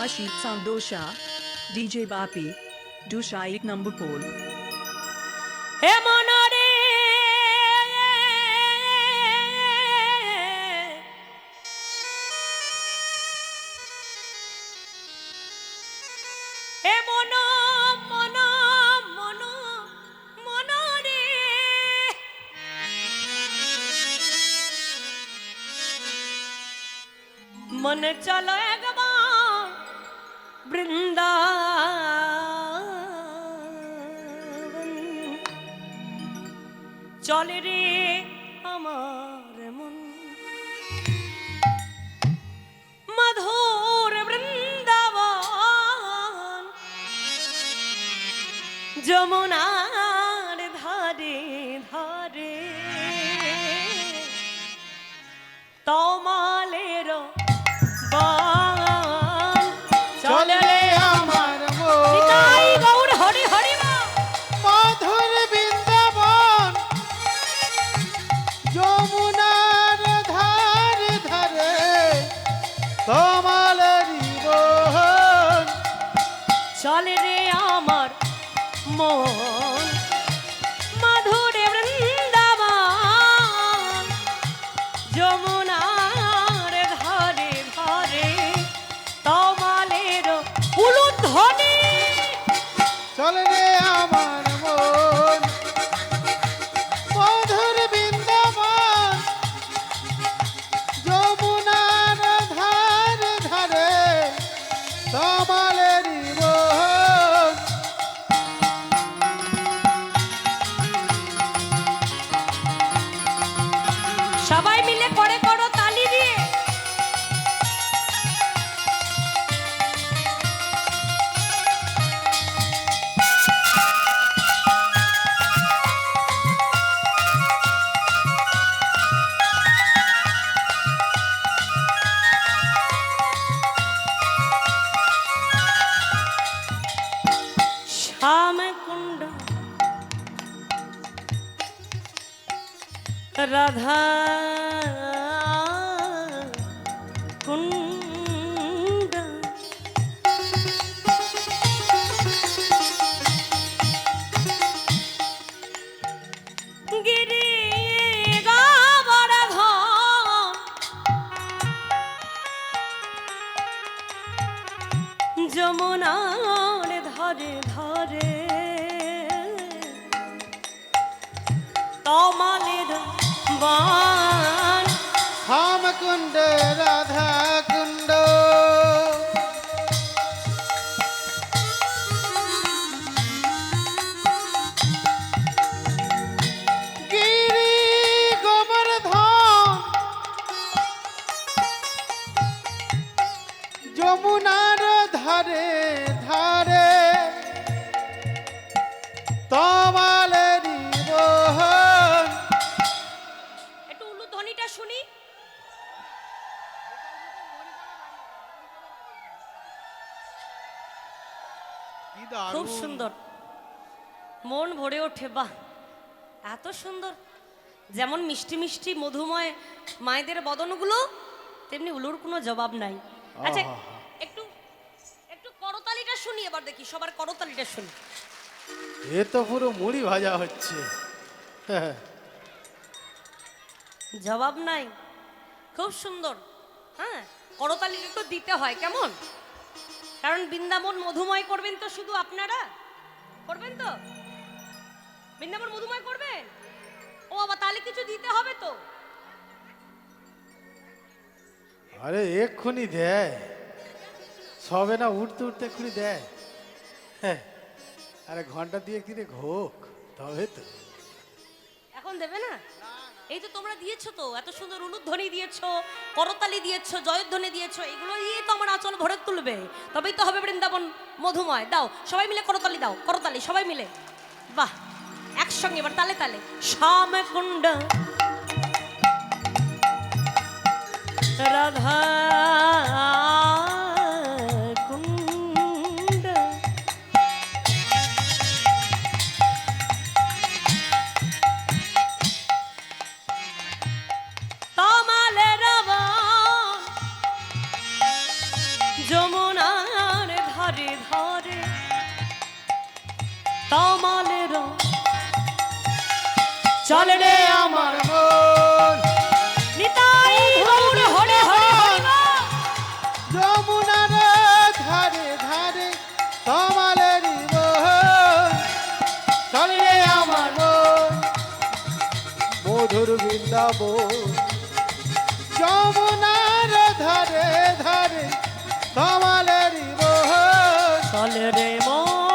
Ashit Sandosha, DJ Bapi, Dusha ek number pole. হে মনরে হে মন মন মন মনরে মন চলো একবার বৃন্দাবন চলে রে আমার মন মধুর বৃন্দাবন যমুনার ধারে ধারে তমালের বান চলে রে আমার নিতাই গৌর হরি হরি মা মধুর বৃন্দাবন যমুনার ধারে ধারে কমলেরি বহন চলে রে আমার মন মধুর বৃন্দাবন যমুনার ধারে ধারে তমালের উলুধ্বনি চলে রে আমার মন মধুর বৃন্দাবন যমুনার ধারে ধারে কমলেরি বহন সবাই মিলে করে করো তালি দিয়ে শ্যাম কুণ্ড রাধা কুণ্ড গিরি গোবর্ধন যমুনার ধারে ধারে তমালের বান শ্যামকুণ্ড রাধা কুণ্ড গিরি গোবর্ধন যমুনার ধারে ধারে তমালেরি বহন একটু উলুধ্বনিটা শুনি কি খুব দারুণ সুন্দর মন ভরে ওঠে বাহ এত সুন্দর যেমন মিষ্টি মিষ্টি মধুময় মায়েদের বদনগুলো তেমনি উলুর কোনো জবাব নাই আচ্ছা আহা। একটু একটু করতালিটা শুনি এবার দেখি সবার করতালিটা শুনি এ তো পুরো মুড়ি ভাজা হচ্ছে জবাব নাই খুব সুন্দর হ্যাঁ করতালিটা একটু দিতে হয় কেমন কারণ বৃন্দাবন মধুময় করবেন তো শুধু আপনারা করবেন তো বৃন্দাবন মধুময় করবেন ও বাবা তাহলে কিছু দিতে হবে তো আরে এক্ষুনি দেয় সবে না উঠতে উঠতে এক্ষুনি দেয় হ্যাঁ আরে ঘন্টা দিয়ে কিরে ঘোক তবে তো এখন দেবে না এই তো তোমরা দিয়েছো তো এত সুন্দর উলুধ্বনি দিয়েছো করতালি দিয়েছো জয়ধ্বনি দিয়েছো এগুলো দিয়ে তো আমার আঁচল ভরে তুলবে তবেই তো হবে বৃন্দাবন মধুময় দাও সবাই মিলে করতালি দাও করতালি সবাই মিলে বাহ একসঙ্গে এবার তালে তালে শ্যাম কুণ্ড রাধা কুণ্ড যমুনা ধারে ধারে তমালের চলে রে আমার মন নিতাই গৌর হরে হরে হরি বল। যমুনার ধারে ধারে তমালের মোহন চলে আমার মন মধুর বৃন্দাবন যমুনার ধারে ধারে তমালের মোহন চলে রে মন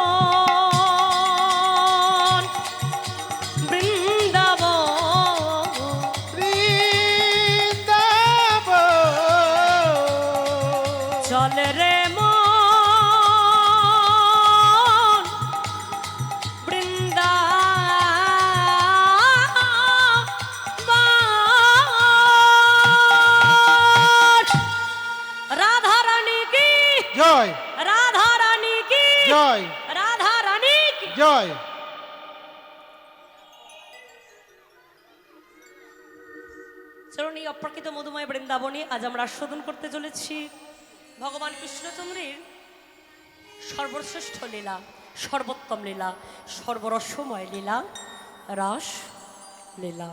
বৃন্দাবন বৃন্দাবন চলে রে মন বৃন্দাবন। রাধা রানী কি জয় রাধা রানী কি জয় রাধা রানী কি। জয় চলুন এই অপ্রাকৃত মধুময় বৃন্দাবনে আজ আমরা আস্বাদন করতে চলেছি ভগবান কৃষ্ণচন্দ্রের সর্বশ্রেষ্ঠ লীলা, সর্বোত্তম লীলা, সর্বরসময় লীলা, রাস লীলা।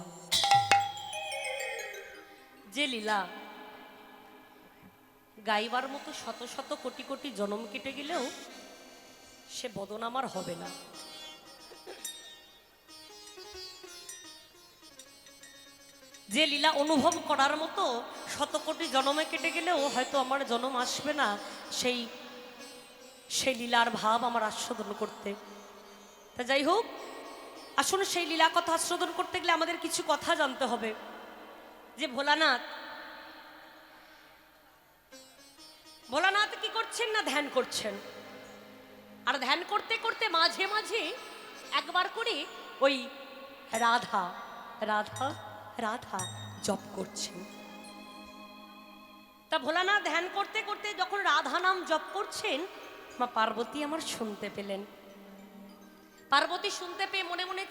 যে লীলা গাইবার মতো শত শত কোটি কোটি জনম কেটে গেলেও সে বদন আমার হবে না। যে লীলা অনুভব করার মতো শত কোটি জনমে কেটে গেলেও হয়তো আমার জনম আসবে না, সেই লীলার ভাব আমার আস্বাদন করতে। তা যাই হোক, আসুন সেই লীলা কথা আস্বাদন করতে গেলে আমাদের কিছু কথা জানতে হবে। যে ভোলানাথ কি করছেন না ধ্যান করছেন, আর ধ্যান করতে করতে মাঝে মাঝে একবার করে ওই রাধা রাধা রাধা জপ করছেন। তা ভোলানাথ ধ্যান করতে করতে যখন রাধা নাম জপ করছেন, মা পার্বতী আমার শুনতে পেলেন। পার্বতী শুনতে পেয়ে মনে মনে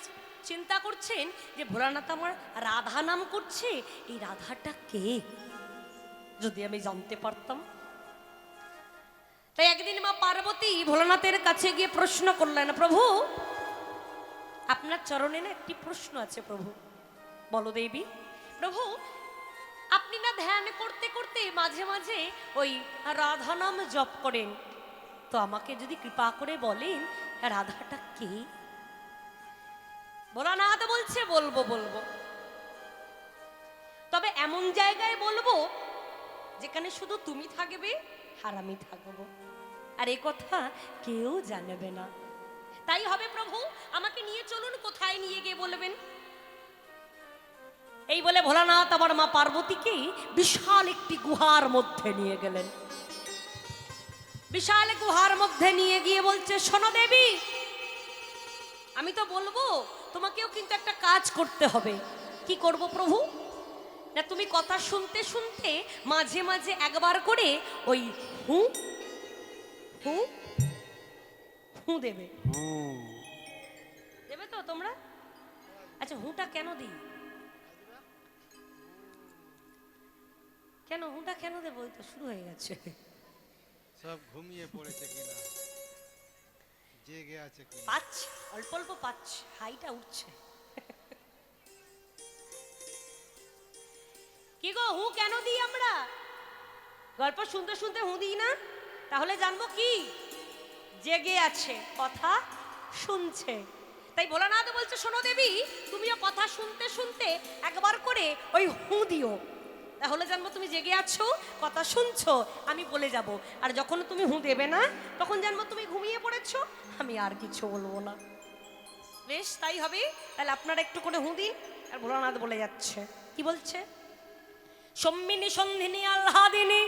চিন্তা করছেন যে ভোলানাথ আমার রাধা নাম করছে, এই রাধাটা কে, যদি আমি জানতে পারতাম। তাই একদিন মা পার্বতী ভোলানাথের কাছে গিয়ে প্রশ্ন করলেন, প্রভু আপনার চরণে না একটি প্রশ্ন আছে প্রভু। বলো দেবী। প্রভু আপনি না ধ্যান করতে করতে মাঝে মাঝে ওই রাধা নাম জপ করেন, তো আমাকে যদি কৃপা করে বলেন রাধাটা কে। ভোলানাথ বলছে বলবো বলবো, তবে এমন জায়গায় বলবো যেখানে শুধু তুমি থাকবে আর আমি থাকবো, আর এ কথা কেউ জানবে না। তাই হবে প্রভু, আমাকে নিয়ে চলুন, কোথায় নিয়ে গিয়ে বলবেন। এই বলে ভোলানাথ আমার মা পার্বতীকে বিশাল একটি গুহার মধ্যে নিয়ে গেলেন। বিশাল গুহার মধ্যে নিয়ে গিয়ে বলছে, শোনো দেবী, আমি তো বলবো, তোমাকেও কিন্তু একটা কাজ করতে হবে। কি করব প্রভু? না তুমি কথা শুনতে শুনতে মাঝে মাঝে একবার করে ওই হু হু হু দেবে। দেবে তো তোমরা? আচ্ছা হুটা কেন দিই, কেন হুটা কেন দেবো? ওই তো শুরু হয়ে গেছে। সব ঘুমিয়ে পড়েছে কিনা, জেগে আছে কিনা। পাচ্ছি, অল্প অল্প পাচ্ছি, হাইটা উঠছে। কি গো, হু কেন দিই আমরা? গল্প শুনতে শুনতে হু দিই না? তাহলে জানবো কি জেগে আছে, কথা শুনছে। তাই ভোলানাথ বলছে, শোনো দেবী, তুমিও কথা শুনতে শুনতে একবার করে ওই হু দিও, তাহলে জানবো তুমি জেগে আছো, কথা শুনছো, আমি বলে যাব। আর যখন তুমি হু দেবে না, তখন জানবো তুমি ঘুমিয়ে পড়েছো, আমি আর কিছু বলবো না। বেশ তাই হবে, তাহলে আপনারা একটু করে হু দিন। আর ভোলানাথ বলে যাচ্ছে, কি বলছে? সম্মিনী সন্ধিনী আহ্লাদিনী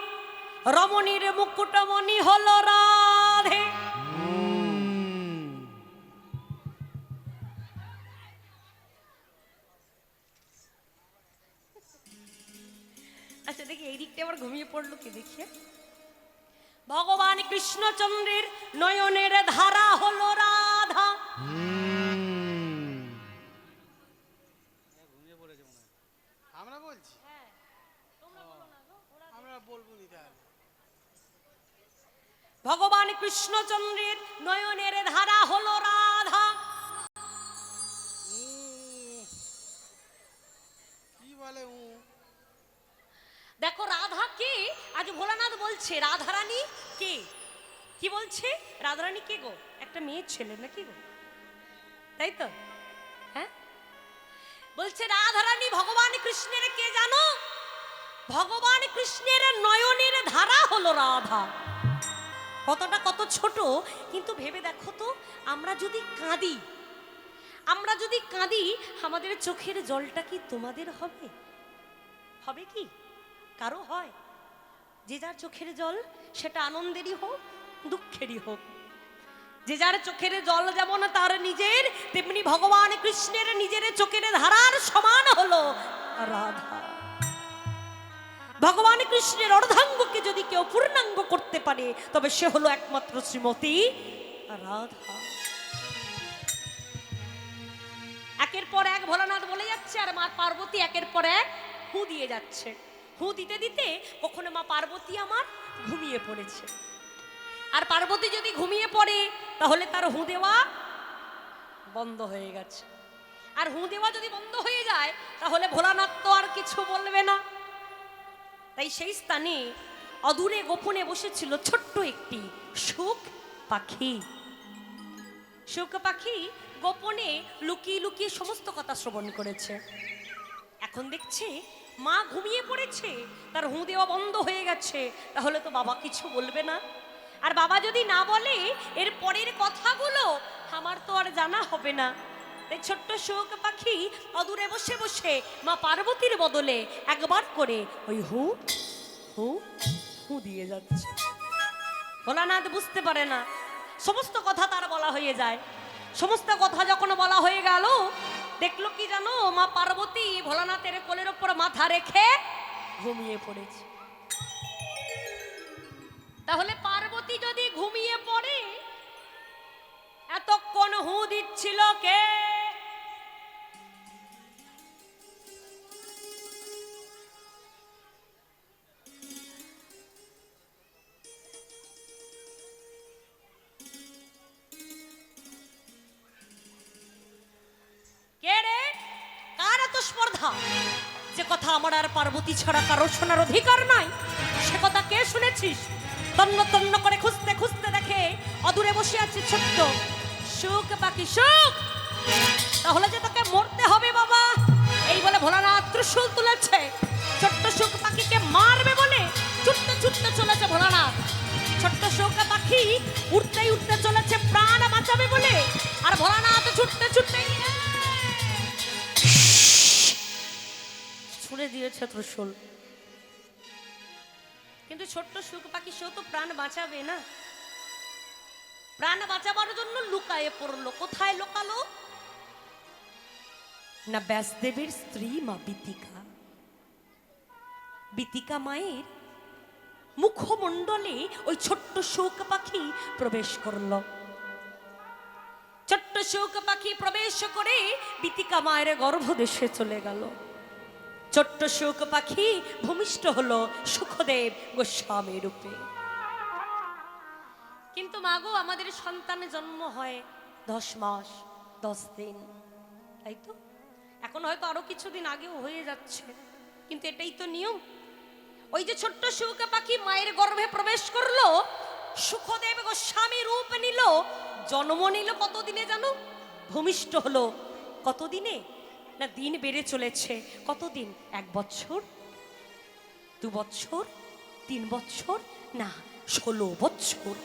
রমণীর মুকুটমণি হল রাধে। আচ্ছা দেখি এই দিকটা আবার ঘুমিয়ে পড়লো কি দেখিয়ে। ভগবান কৃষ্ণচন্দ্রের নয়নের ধারা হলো রাধা। আমরা বলছি, আমরা বলবো নি তাহলে। ভগবান কৃষ্ণচন্দ্রের নয়নের ধারা হলো রাধা। কি বলে দেখো রাধা কে, আজ ভোলানাথ বলছে রাধারানী কে। কি বলছে? রাধারানী কে গো? একটা মেয়ের ছেলে নাকি গো, তাই তো? হ্যাঁ, বলছে রাধারানী ভগবান কৃষ্ণের কে জানো? ভগবান কৃষ্ণের নয়নের ধারা হলো রাধা। কতটা কত ছোট, কিন্তু ভেবে দেখো তো, আমরা যদি কাঁদি, আমরা যদি কাঁদি, আমাদের চোখের জলটা কি তোমাদের হবে? হবে কি কারো হয়? যে যার চোখের জল সেটা আনন্দেরই হোক দুঃখেরই হোক, যে যার চোখের জল যেমন তার নিজের, তেমনি ভগবান কৃষ্ণের নিজের চোখের ধারার সমান হলো রাধা। ভগবান কৃষ্ণের অর্ধাঙ্গকে যদি কেউ পূর্ণাঙ্গ করতে পারে, তবে সে হলো একমাত্র শ্রীমতী রাধা। একের পর এক ভোলানাথ বলে যাচ্ছে, আর মা পার্বতী একের পর এক হু দিয়ে যাচ্ছে। হু দিতে দিতে কখনো মা পার্বতী আমার ঘুমিয়ে পড়েছে। আর পার্বতী যদি ঘুমিয়ে পড়ে, তাহলে তার হু দেওয়া বন্ধ হয়ে গেছে। আর হু দেওয়া যদি বন্ধ হয়ে যায়, তাহলে ভোলানাথ তো আর কিছু বলবে না। তাই সেই স্থানে অদূরে গোপনে বসেছিল ছোট্ট একটি শুক পাখি। শুক পাখি গোপনে লুকিয়ে লুকিয়ে সমস্ত কথা শ্রবণ করেছে। এখন দেখছে মা ঘুমিয়ে পড়েছে, তার হু দেওয়া বন্ধ হয়ে গেছে, তাহলে তো বাবা কিছু বলবে না। আর বাবা যদি না বলে, এর পরের কথাগুলো আমার তো আর জানা হবে না। তাই ছোট্ট শুক পাখি অদূরে বসে বসে মা পার্বতীর বদলে একবার করে ওই হু হু হু দিয়ে যাচ্ছে। ভোলানাথ বুঝতে পারে না, সমস্ত কথা তার বলা হয়ে যায়। সমস্ত কথা যখন বলা হয়ে গেল, দেখলো কি জানো, মা পার্বতী ভোলানাথের কোলের ওপর মাথা রেখে ঘুমিয়ে পড়েছে। তাহলে পার্বতী যদি ঘুমিয়ে পড়ে, এতক্ষণ হু দিচ্ছিল কে? কে রে? কার এত স্পর্ধা? যে কথা আমার আর পার্বতী ছাড়া কারো শোনার অধিকার নাই, সে কথা কে শুনেছিস? তন্ন তন্ন করে খুঁজতে খুঁজতে দেখে অদূরে বসে আছে ছোট্ট শুক পাখি। শুক, তাহলে যে তোকে মরতে হবে বাবা। এই বলে ভোলানাথ ত্রিশূল তুলেছে, ছোট্ট শুক পাখিকে মারবে বলে ছুটতে ছুটতে চলেছে ভোলানাথ। ছোট্ট শুক পাখি উঠতেই উঠতে চলেছে প্রাণ বাঁচাবে বলে, আর ভোলানাথ ছুটতে ছুটতে ছুড়ে দিয়েছে ত্রিশূল। কিন্তু ছোট্ট শুক পাখি সেও তো প্রাণ বাঁচাবে না। প্রাণ বাঁচাবার জন্য লুকায়ে পড়লো। কোথায় লুকালো? না ব্যাসদেবের স্ত্রী মা বিতিকা। বিতিকা মায়ের মুখমণ্ডলে ওই ছোট্ট শুক পাখি প্রবেশ করলো। ছোট্ট শুক পাখি প্রবেশ করে বিতিকা মায়ের গর্ভদেশে চলে গেল। ছোট্ট শুক পাখি ভূমিষ্ঠ হলো সুখদেব গোস্বামী রূপে। কিন্তু মাগো, আমাদের সন্তানের জন্ম হয় 10 মাস 10 দিন, তাই তো? এখন হয়তো আরো কিছুদিন আগেও হয়ে যাচ্ছে, কিন্তু এটাই তো নিয়ম। ওই যে ছোট্ট শুক পাখি মায়ের গর্ভে প্রবেশ করলো, সুখদেব গোস্বামী রূপ নিল, জন্ম নিল কতদিনে জানো? ভূমিষ্ঠ হলো কতদিনে? না দিন বেড়ে চলেছে। কতদিন? 1 বছর, 2 বছর, 3 বছর, না 16 বছর।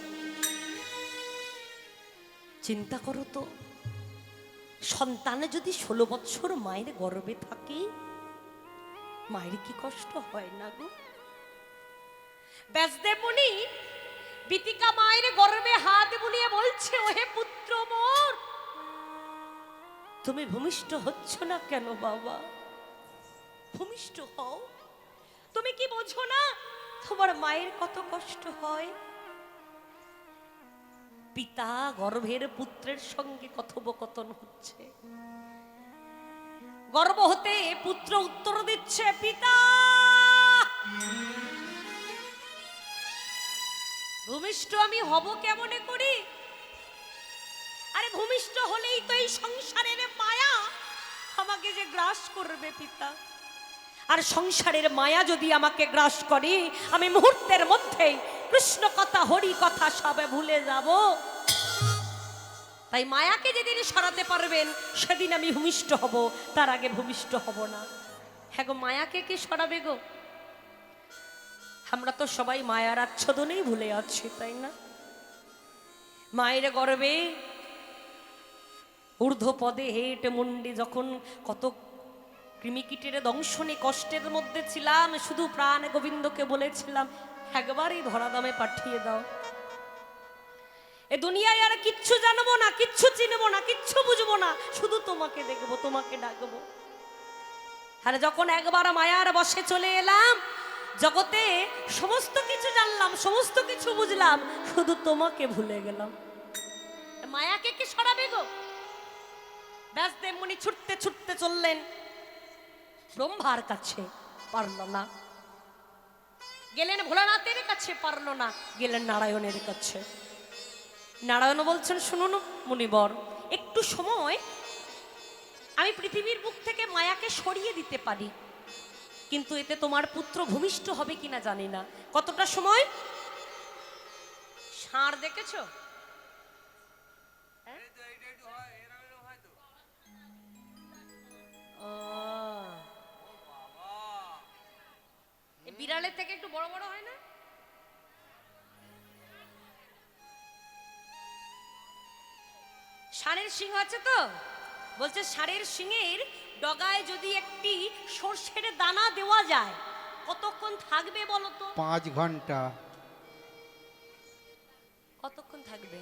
চিন্তা করো তো, সন্তান যদি 16 বছর মায়ের গর্ভে থাকে, মায়ের কি কষ্ট হয় না গো? ব্যাসদেব মুনি বিতিকা মায়ের গর্ভে হাত বুলিয়ে বলছে, ওহে পুত্র মোর, তুমি ভূমিষ্ঠ হচ্ছ না কেন বাবা? ভূমিষ্ঠ হও। তুমি কি বোঝো না তোমার মায়ের কত কষ্ট হয়? পিতা গর্ভের পুত্রের সঙ্গে কথোপকথন হচ্ছে। গর্ভ হতে পুত্র উত্তর দিচ্ছে, পিতা। ভূমিষ্ঠ আমি হব কেমনে করি? আরে ভূমিষ্ঠ হলেই তো এই সংসারের মায়া আমাকে যে গ্রাস করবে পিতা। আর সংসারের মায়া যদি আমাকে গ্রাস করে, আমি মুহূর্তের মধ্যেই কৃষ্ণ কথা হরি কথা সবে ভুলে যাব। তাই মায়াকে যেদিন সরাতে পারবেন সেদিন আমি ভূমিষ্ঠ হব, তার আগে ভূমিষ্ঠ হব না। হ্যাঁ গো, মায়াকে কে সরাবে গো? আমরা তো সবাই মায়ার আচ্ছাদনেই ভুলে আছি, তাই না? মায়ের গর্ভে ঊর্ধ্ব পদে হেঁটে মুন্ডি যখন কত কৃমিকীটের দংশনে কষ্টের মধ্যে ছিলাম, শুধু প্রাণ গোবিন্দকে বলেছিলাম একবারই ধরাধামে পাঠিয়ে দাও। এ দুনিয়ায় আর কিচ্ছু জানবো না, কিচ্ছু চিনবো না, কিচ্ছু বুঝবো না, শুধু তোমাকে দেখবো, তোমাকে ডাকবো। আর যখন একবার মায়ার বশে চলে এলাম, জগতে সমস্ত কিছু জানলাম, সমস্ত কিছু বুঝলাম, শুধু তোমাকে ভুলে গেলাম। মায়াকে কি সরাবে গো? ব্যাসদেব মুনি ছুটতে ছুটতে চললেন ব্রহ্মার কাছে, পারল না। গেলেন ভোলানাথের কাছে, পারল না। গেলেন নারায়ণের কাছে। নারায়ণ বলছেন, শুনুন মুনিবর, একটু সময় আমি পৃথিবীর বুক থেকে মায়াকে সরিয়ে দিতে পারি, কিন্তু এতে তোমার পুত্র ভূমিষ্ঠ হবে কিনা জানি না। কতটা সময়? ষাঁড় দেখেছো? বিড়ালের থেকে একটু বড় বড় হয় না? ষাঁড়ের সিংহ আছে তো, বলছে ষাঁড়ের সিংহের ডগায় যদি একটি সর্ষের দানা দেওয়া যায় কতক্ষণ থাকবে বলো তো? 5 ঘন্টা। কতক্ষণ থাকবে?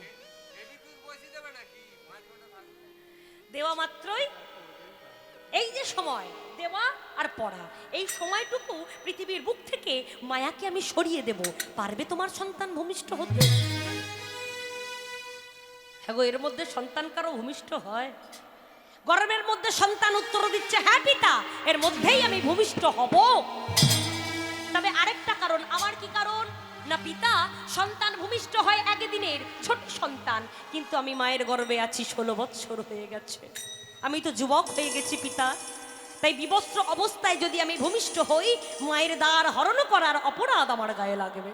দেওয়া মাত্রই এই যে সময় দেওয়া আর পড়া, এই সময়টুকু পৃথিবীর বুক থেকে মায়াকে আমি সরিয়ে দেব। পারবে তোমার সন্তান ভূমিষ্ঠ হতে? হ্যাঁ গো, এর মধ্যে সন্তান কারো ভূমিষ্ঠ হয়? গর্ভের মধ্যে সন্তান উত্তর দিচ্ছে, হ্যাঁ পিতা, এর মধ্যেই আমি ভূমিষ্ঠ হব। তবে আরেকটা কারণ। আমার কি কারণ? না পিতা, সন্তান ভূমিষ্ঠ হয় একদিনের ছোট সন্তান, কিন্তু আমি মায়ের গর্ভে আছি 16 বৎসর হয়ে গেছে। আমি তো যুবক হয়ে গেছি পিতা। তাই বিবস্ত্র অবস্থায় যদি আমি ভূমিষ্ঠ হই, মায়ের দ্বার হরণ করার অপরাধ আমার গায়ে লাগবে।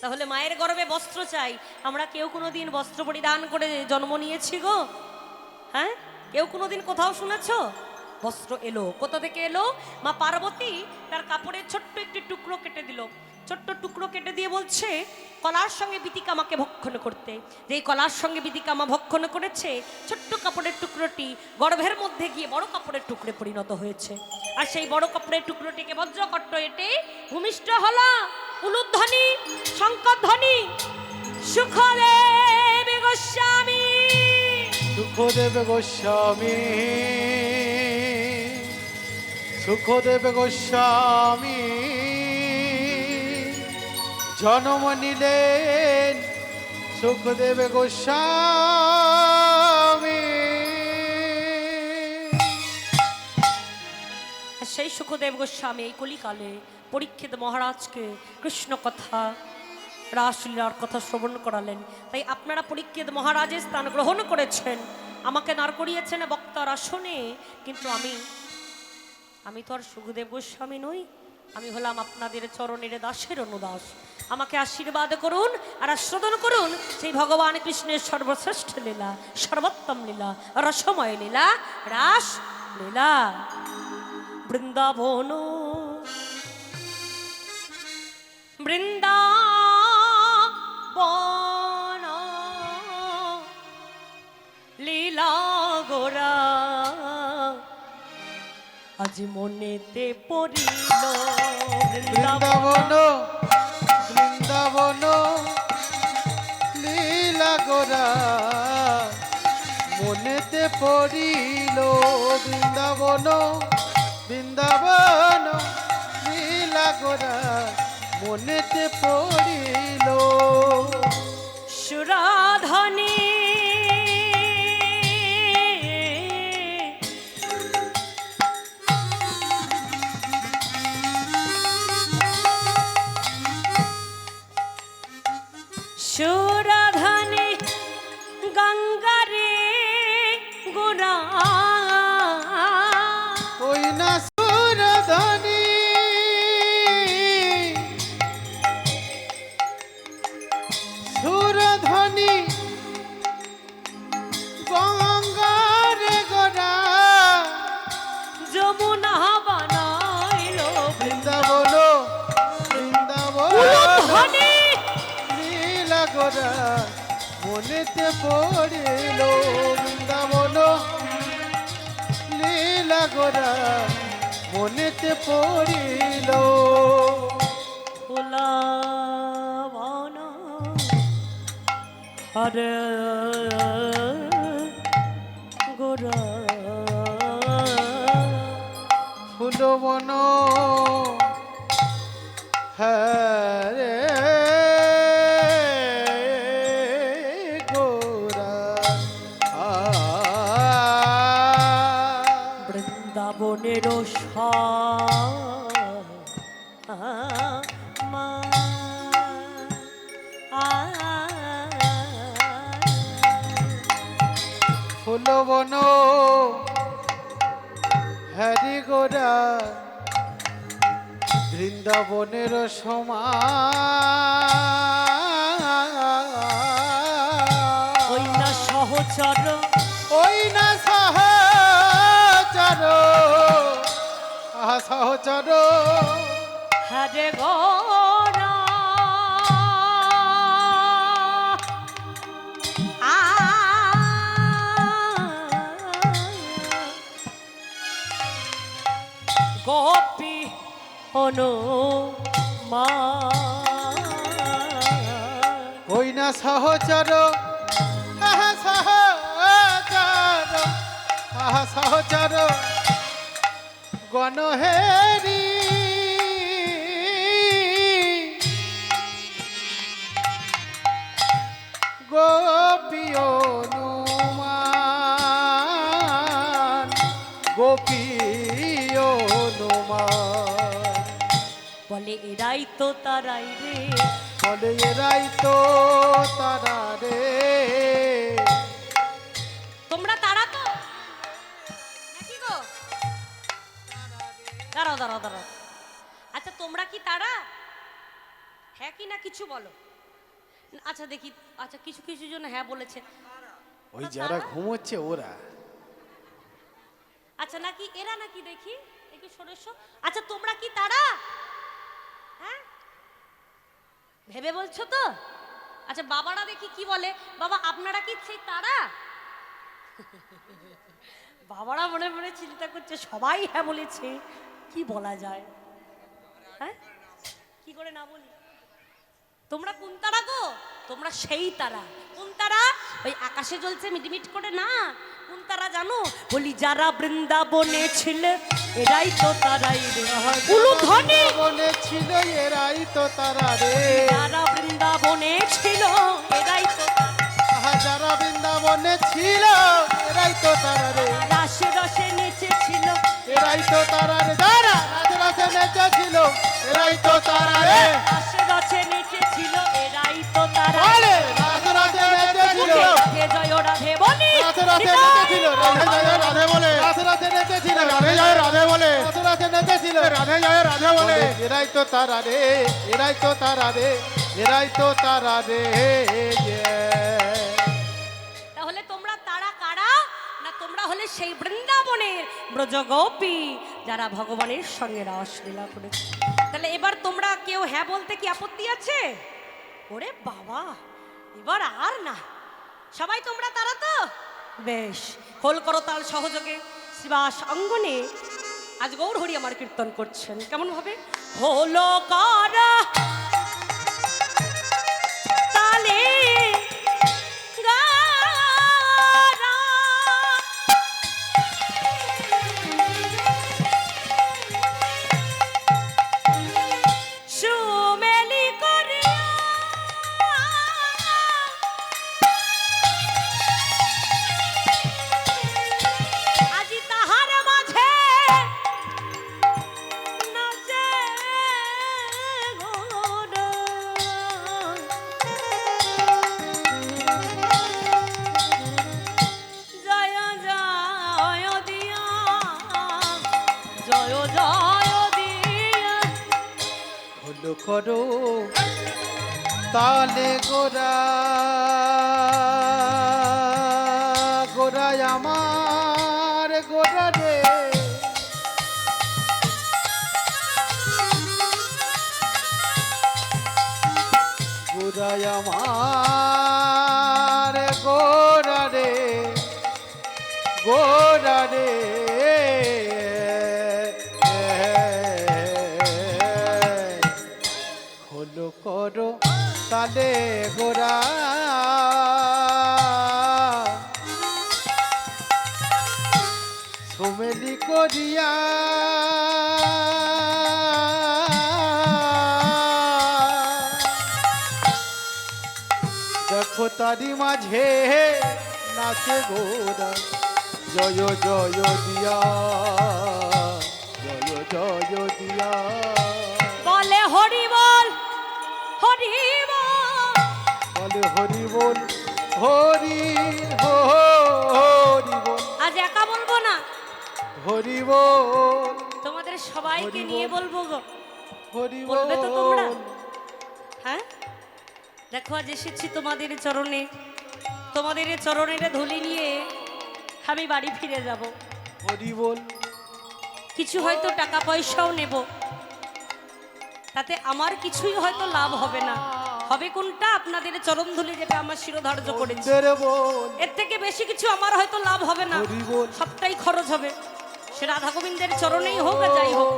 তাহলে মায়ের গর্ভে বস্ত্র চাই। আমরা কেউ কোনোদিন বস্ত্র পরিধান করে জন্ম নিয়েছি গো? হ্যাঁ, কেউ কোনোদিন কোথাও শুনেছো? বস্ত্র এলো কোথা থেকে এলো? মা পার্বতী তার কাপড়ের ছোট্ট একটি টুকরো কেটে দিল। ছোট্ট টুকরো কেটে দিয়ে বলছে, কলার সঙ্গে বিতিকামাকে ভক্ষণ করতে। যেই কলার সঙ্গে বিতিকামা ভক্ষণ করেছে, ছোট্ট কাপড়ের টুকরোটি গর্ভের মধ্যে গিয়ে বড় কাপড়ের টুকরে পরিণত হয়েছে। আর সেই বড় কাপড়ের টুকরোটিকে বজ্রকট্ট এটে ভূমিষ্ঠ হলো উলুধ্বনি, শঙ্খধ্বনি, সুখদেব গোস্বামী। সুখদেব গোস্বামী, সুখদেব গোস্বামী জন্ম নিলেন। সুখদেব গোস্বামী। সেই সুখদেব গোস্বামী এই কলিকালে পরীক্ষিত মহারাজকে কৃষ্ণ কথা, রাসলীলার কথা শ্রবণ করালেন। তাই আপনারা পরীক্ষিত মহারাজের স্থান গ্রহণ করেছেন, আমাকে দাঁড় করিয়েছেন বক্তার আসনে, কিন্তু আমি তো আর সুখদেব গোস্বামী নই। আমি হলাম আপনাদের চরণের দাসের অনুদাস। আমাকে আশীর্বাদ করুন আর আস্বাদন করুন সেই ভগবান কৃষ্ণের সর্বশ্রেষ্ঠ লীলা, সর্বোত্তম লীলা, রসময় লীলা, রাস লীলা। বৃন্দাবন বৃন্দাবন লীলা গোরা আজ মনেতে পড়িল। বৃন্দাবন বৃন্দাবন লীলা গোরা মনেতে পড়িল। বৃন্দাবন বৃন্দাবন লীলা গোরা মনেতে পড়িল। সুরাধনী সুরাধানে গঙ্গারে গোরা ওই না সুরধনী সুরধনী গঙ্গারে গোরা যমুনা বানাইল বৃন্দাবন বৃন্দাবন ধনে লীলা গোরা মনেতে পড়িল বৃন্দাবন লীলা গোরা মনেতে পড়িল ফুলা বন হরে গোরা ফুলবন হরে গোরা বৃন্দাবনের ফুলবন হরি গোরা বৃন্দাবনের সমান ওই না সহচর ওই না সহচর সহচর হরে গোরা গোপী অনুমা ওই না সহচর সহচর সহচর গণহেরি গোপী অনুমান গোপী অনুমান বলে এরাই তো তারাই রে বলে এরাই তো তারা রে তোমরা তারা তো নাকি গো দাঁড়াও দাঁড়াও দাঁড়াও আচ্ছা তোমরা কি তারা হ্যাঁ কি না কিছু বলো আচ্ছা দেখি আচ্ছা কিছু কিছু জন হ্যাঁ বলেছে ওই যারা ঘুমোচ্ছে ওরা আচ্ছা নাকি এরা নাকি দেখি একটু সরস্ব আচ্ছা তোমরা কি তারা হ্যাঁ ভেবে বলছো তো আচ্ছা বাবারা দেখি কি বলে বাবা আপনারা কি সেই তারা বাবারা মনে মনে চিন্তা করছে সবাই হ্যাঁ বলেছে কি বলা যায় হ্যাঁ কি করে না বলি তোমরা কোন তারা গো তোমরা সেই তারা কোন তারা ওই আকাশে জ্বলছে মিটমিট করে না কোন তারা জানো বলি যারা বৃন্দাবনে ছিল এরাই তো তারাই রে উলুধ্বনি বনে ছিল এরাই তো তারা রে যারা বৃন্দাবনে ছিল এরাই তো যারা বৃন্দাবনে ছিল এরাই তো তারা রে রাশে রসে নেচেছিল এরাই তো তারা রে যারা রাজে নেচেছিল এরাই তো তারা রে রাশে রসে নেচেছিল এরাই তো তারা বলে রাজে নেচেছিল রাধে জয় রাধে বলি রাজে নেচেছিল রাধে বলে রাজে নেচেছিল রাধে জয় রাধে বলে রাজে নেচেছিল রাধে জয় রাধে বলে এরাই তো তারা রে এরাই তো তারা রে এরাই তো তারা রে তাহলে তোমরা তারা কারা না তোমরা হলে সেই বৃন্দাবনের ব্রজগোপী যারা ভগবানের সঙ্গে রাসলীলা করেছে তাহলে এবার তোমরা কেউ হ্যাঁ বলতে কি আপত্তি আছে ওরে বাবা এবার আর না সবাই তোমরা তারা তো বেশ খোল করো তাল সহযোগে শিবাস অঙ্গনে আজ গৌর হরি আমার কীর্তন করছেন কেমন ভাবে হলো কারা তালে গারা সুমেলি করিয়া আজি তাহার মাঝে নাচে গো করো তালে গোরা গোরায় আমার গোরা রে গোরায় আমার গোরা রে গোরা রে হলো করো তালে গোরা সোমেলি করিয়া দেখো তারি মাঝে নাচে গোরা জয় জয় দিয়া জয় জয় দিয়া বলে হরি বল হরি বল। বলে হরি বল হরি হরি বল আজ একা বলবো না, হরি বল তোমাদের সবাইকে হরি বল। নিয়ে বলবো গো। হরি বলবে তো তোমরা? বল হ্যাঁ, দেখো আজ এসেছি তোমাদের চরণে, তোমাদের চরণের ধুলি নিয়ে আমি বাড়ি ফিরে যাব। হরি বল কিছু হয়তো টাকা পয়সাও নেব, তাতে আমার কিছুই হয়তো লাভ হবে না। হবে কোনটা? আপনাদের চরণ ধুলি, যেটা আমার শিরোধার্য করেছে। বন্দরে বল এর থেকে বেশি কিছু আমার হয়তো লাভ হবে না, হরি বল। সবটাই খরচ হবে। সে রাধা গোবিন্দের চরণেই হোক আর যাই হোক,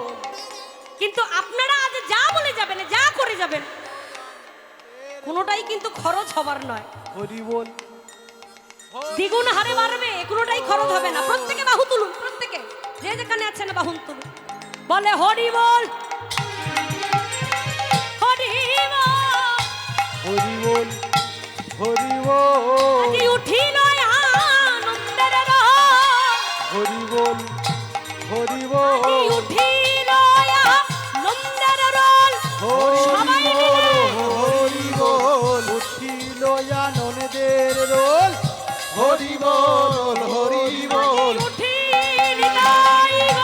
কিন্তু আপনারা আজ যা বলে যাবেন, যা করে যাবেন, কোনোটাই কিন্তু খরচ হবার নয়। হরি বল দ্বিগুণ হারে বাড়বে, কোনোটাই খরচ হবে না। প্রত্যেকে বাহু তুলুন, প্রত্যেকে যে যেখানে আছেন বাহু তুলুন। বলে হরি বল হরি বল। হরি বল হরি বল আজি উঠিল আনন্দের রোল, হরি বল হরি বল আজি উঠিল আনন্দের রোল। সবাই মিলে হরি বল উঠিল আনন্দের রোল হরি বল হরি বল উঠিল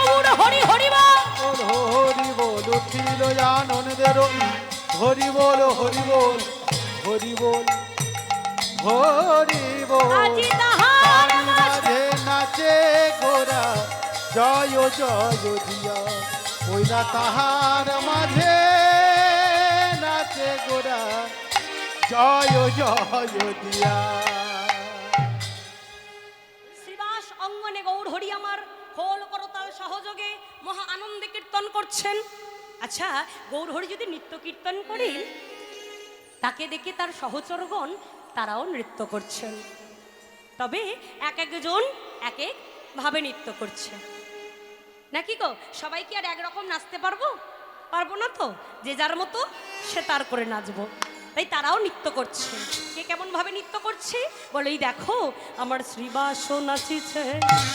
গৌর হরি হরি বল। হরি বল উঠিল আনন্দের রোল হরি বল হরি বল হরি বল হরি বল আজি তাহার মাঝে নাচে গোরা জয় জয় দিয়া ওইরা তাহার মাঝে নাচে গোরা জয় জয় দিয়া শ্রীবাস অঙ্গনে গৌর হরি আমার খোল করতাল সহযোগে মহা আনন্দে কীর্তন করছেন। আচ্ছা, গৌর হরি যদি নৃত্য কীর্তন করেন, তাকে দেখে তার সহচরগণ তারাও নৃত্য করছেন। তবে এক একজন এক এক ভাবে নৃত্য করছে, নাকি গো? সবাই কি আর একরকম নাচতে পারবো? পারবো না তো। যে যার মতো সে তার করে নাচবো। তাই তারাও নৃত্য করছে। কে কেমন ভাবে নৃত্য করছে? বলে এই দেখো আমার শ্রীবাস নাচিছে,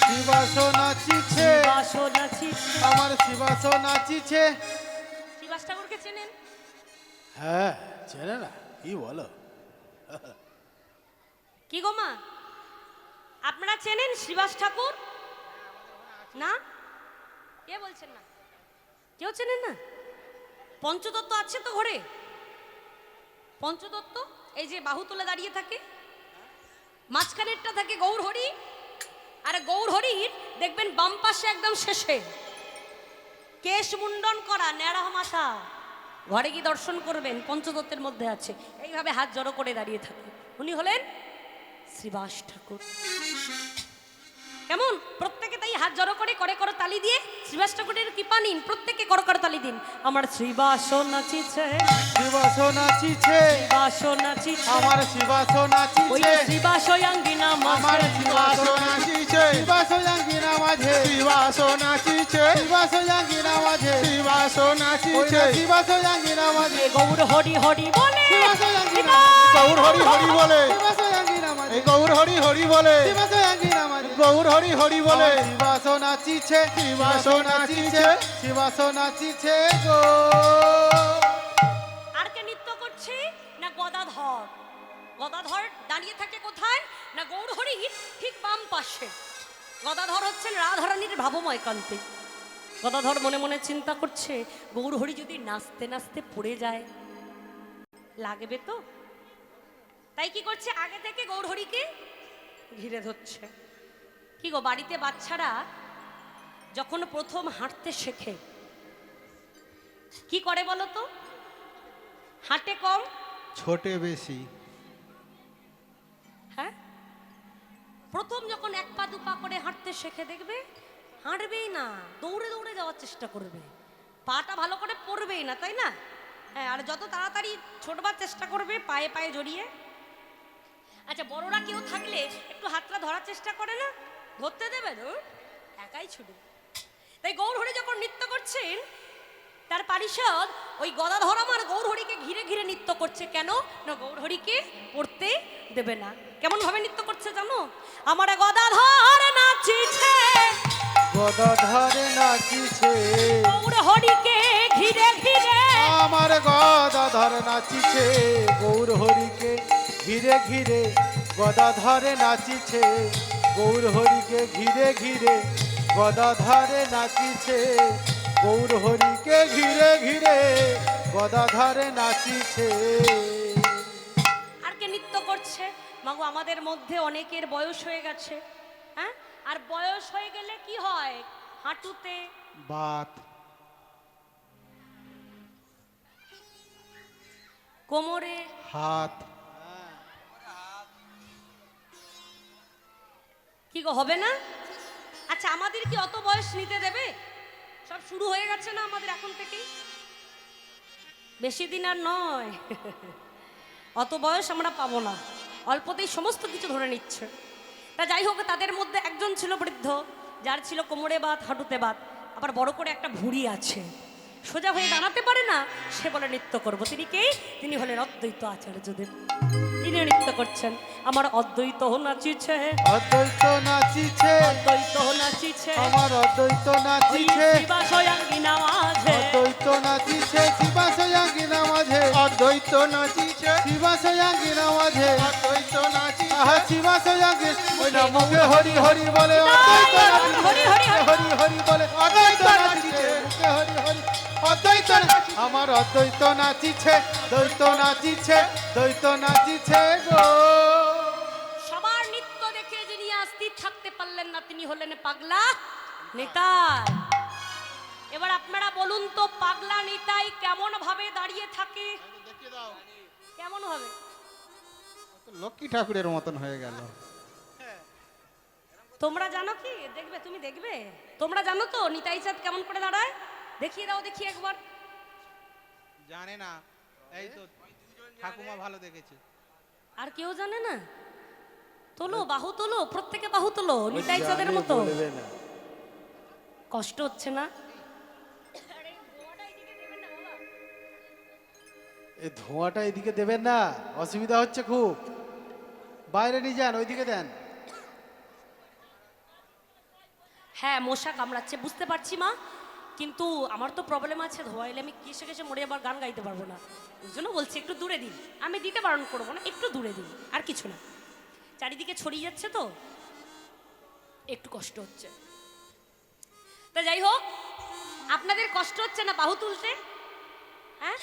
শিবাস নাচিছে শ্রীবাস নাচিছে। আমার শিবাস নাচিছে শ্রীবাস ঠাকুরকে চেনেন? হ্যাঁ চেনে না, কি বলো? কি গো মা, আপনারা চেনেন শ্রীবাস ঠাকুর? না, কে বলছেন না? কেউ চেনেন না? পঞ্চদত্ত আছে তো ঘরে? পঞ্চদত্ত এই যে বাহু তুলে দাঁড়িয়ে থাকে, মাঝখানেরটা থাকে গৌর হরি। আরে গৌর হরির দেখবেন বাম পাশে একদম শেষে কেশ মুন্ডন করা ন্যাড়া মাথা। ঘরে গিয়ে দর্শন করবেন, পঞ্চদত্তের মধ্যে আছে। এইভাবে হাত জড়ো করে দাঁড়িয়ে থাকে, উনি হলেন শ্রীবাস ঠাকুর। কেমন? প্রত্যেকে তাই হাত জড়ো করে করে করে তালি দিয়ে শ্রীবাস ঠাকুরের কৃপা নিন। প্রত্যেকে করে করে তালি দিন। আমার শ্রীবাস নাচিছে, শিবাস নাচিছে শ্রীবাস নাচিছে, আমার শিবাস ওই নাচিছে শ্রীবাস অঙ্গিনা আমার মাঝে শিবাস নাচিছে শিবাস জাঙ্গিনা মাঝে শিবাস নাচিছে শিবাস জাঙ্গিনা মাঝে শিবাস নাচিছে শিবাস জাঙ্গিনা মাঝে গৌর হরি হরি বলে শিবাস জাঙ্গিনা গৌর হরি হরি বলে শিবাস জাঙ্গিনা মাঝে গৌর হরি হরি বলে শিবাস জাঙ্গিনা মাঝে গৌর হরি হরি বলে শিবাস নাচিছে শিবাস নাচিছে শিবাস নাচিছে গো। আর কে নৃত্য করছে? না গদাধর। গদাধর দাঁড়িয়ে থাকে কোথায়? না গৌর হরির ঠিক বাম পাশে। গদাধর হচ্ছেন রাধারানীর ভাবময় কান্তি। গদাধর মনে মনে চিন্তা করছে, গৌরহরি যদি নাচতে নাচতে পড়ে যায় লাগবে তো, তাই কি করছে, আগে থেকে গৌরহরিকে ঘিরে ধরছে। কি গো, বাড়িতে বাচ্চারা যখন প্রথম হাঁটতে শেখে কি করে বলো তো? হাঁটে কম, ছোটে বেশি। হ্যাঁ, প্রথম যখন এক পা দু পা করে হাঁটতে শেখে দেখবে হাঁটবেই না, দৌড়ে দৌড়ে যাওয়ার চেষ্টা করবে, পাটা ভালো করে পড়বেই না, তাই না? হ্যাঁ, আর যত তাড়াতাড়ি ছোটবার চেষ্টা করবে পায়ে পায়ে জড়িয়ে। আচ্ছা, বড়রা কেউ থাকলে একটু হাতটা ধরার চেষ্টা করে না, ধরতে দেবে? একাই ছুটে। তাই গৌরহরি যখন নৃত্য করছেন তার পারিষদ ওই গদাধর আমার গৌরহরিকে ঘিরে ঘিরে নৃত্য করছে। কেন না, গৌরহরিকে পড়তে দেবে না। কেমন ভাবে নৃত্য করছে জানো? আমার গদাধর নাচিছে, গদাধরে নাচিছে, গৌরহরিকে ঘিরে ঘিরে। আমার গদাধর নাচিছে, গৌরহরিকে ঘিরে ঘিরে। গদাধরে নাচিছে, গৌরহরিকে ঘিরে ঘিরে। গদাধরে নাচিছে, গৌরহরিকে ঘিরে ঘিরে। গদাধরে নাচিছে। আর কে নৃত্য করছে? মাগো, আমাদের মধ্যে অনেকের বয়স হয়ে গেছে, হ্যাঁ, আর বয়স হয়ে গেলে কি হয়? হাঁটুতে বাত, কোমরে হাত। কি গো, হবে না? আচ্ছা, আমাদের কি অত বয়স নিতে দেবে? সব শুরু হয়ে গেছে না আমাদের এখন থেকেই, বেশি দিন আর নয়। অত বয়স আমরা পাবো না, অল্পতেই সমস্ত কিছু ধরে নিচ্ছে। তা যাই হোক, তাদের মধ্যে একজন ছিল বৃদ্ধ, যার ছিল কোমরে বাত, হাঁটুতে বাত, আবার বড় করে একটা ভুঁড়ি আছে, সোজা হয়ে দাঁড়াতে পারে না। সে বলে নৃত্য করব। তিনি কে? তিনি হলেন অদ্বৈত আচার্যদেব। তিনি নৃত্য করছেন। আমার অদ্বৈত নাচিছে, অদ্বৈত নাচিছে, অদ্বৈত নাচিছে, আমার অদ্বৈত নাচিছে। শিবাশয়াঙ্গিনা মাঝে, অদ্বৈত নাচিছে, শিবাশয়াঙ্গিনা মাঝে। অদ্বৈত নাচিছে, শিবাশয়াঙ্গিনা মাঝে। অদ্বৈত নাচিছে, আহা শিবাশয়াঙ্গি। ওই না মুখে হরি হরি বলে, অদ্বৈত নাচিছে, হরি হরি হরি। হরি হরি বলে, অদ্বৈত নাচিছে, মুখে হরি হরি। অদ্বৈত আমার অদ্বৈত নাচিছে, দ্বৈত নাচিছে, দ্বৈত নাচিছে গো। সবার নৃত্য দেখে যিনি স্থির থাকতে পারলেন না তিনি হলেন পাগলা নিতাই। এবার আপনারা বলুন তো, পাগলা নিতাই কেমন ভাবে দাঁড়িয়ে থাকে? কেমন ভাবে? লক্ষ্মী ঠাকুরের মতন হয়ে গেল। তোমরা জানো কি? দেখবে, তুমি দেখবে, তোমরা জানো তো নিতাই চাঁদ কেমন করে দাঁড়ায়? দেখিয়ে দাও, দেখি একবার। জানে না, এই তো ঠাকুমা ভালো দেখেছে। আর কেউ জানে না? তোলো, বাহু তোলো, প্রত্যেকে বাহু তোলো নিতাই চাঁদের মতো। কষ্ট হচ্ছে না? এই ধোঁয়াটা এদিকে দেবেন না, অসুবিধা হচ্ছে খুব। বাইরে নিয়ে যান, ওইদিকে দেন। হ্যাঁ, মশা কামড়াচ্ছে বুঝতে পারছি মা, কিন্তু আমার তো প্রবলেম আছে, ধোয়া এলে আমি কেসে কেসে মরে আবার গান গাইতে পারবো না। ওই জন্য বলছি একটু দূরে দিন। আমি দিতে বারণ করবো না, একটু দূরে দিন, আর কিছু না। চারিদিকে ছড়িয়ে যাচ্ছে তো একটু কষ্ট হচ্ছে। তা যাই হোক, আপনাদের কষ্ট হচ্ছে না বাহু তুলতে? হ্যাঁ,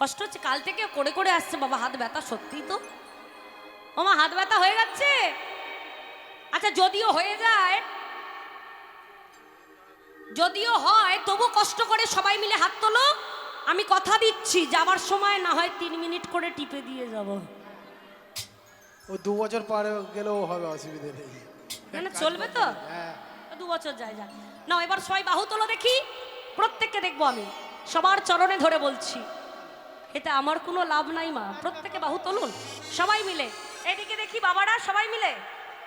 কষ্ট হচ্ছে? কাল থেকে করে করে আসছে বাবা, হাত ব্যথা। সত্যি তো ওমা, হাত ব্যথা হয়ে যাচ্ছে। আচ্ছা, যদিও হয়ে যায়, যদিও হয়, তবু কষ্ট করে সবাই মিলে হাত তোলো। আমি কথা দিচ্ছি, যাবার সময় না হয় 3 মিনিট করে টিপে দিয়ে যাব। ও 2 বছর পরে গেলেও হবে, অসুবিধা নেই। না, চলবে তো? হ্যাঁ, 2 বছর যায় যা না। এবার সবাই বাহু তোলো দেখি, প্রত্যেককে দেখবো আমি, সবার চরণে ধরে বলছি। এতে আমার কোনো লাভ নাই মা, প্রত্যেকে বাহু তুলুন সবাই মিলে। এদিকে দেখি বাবারা, সবাই মিলে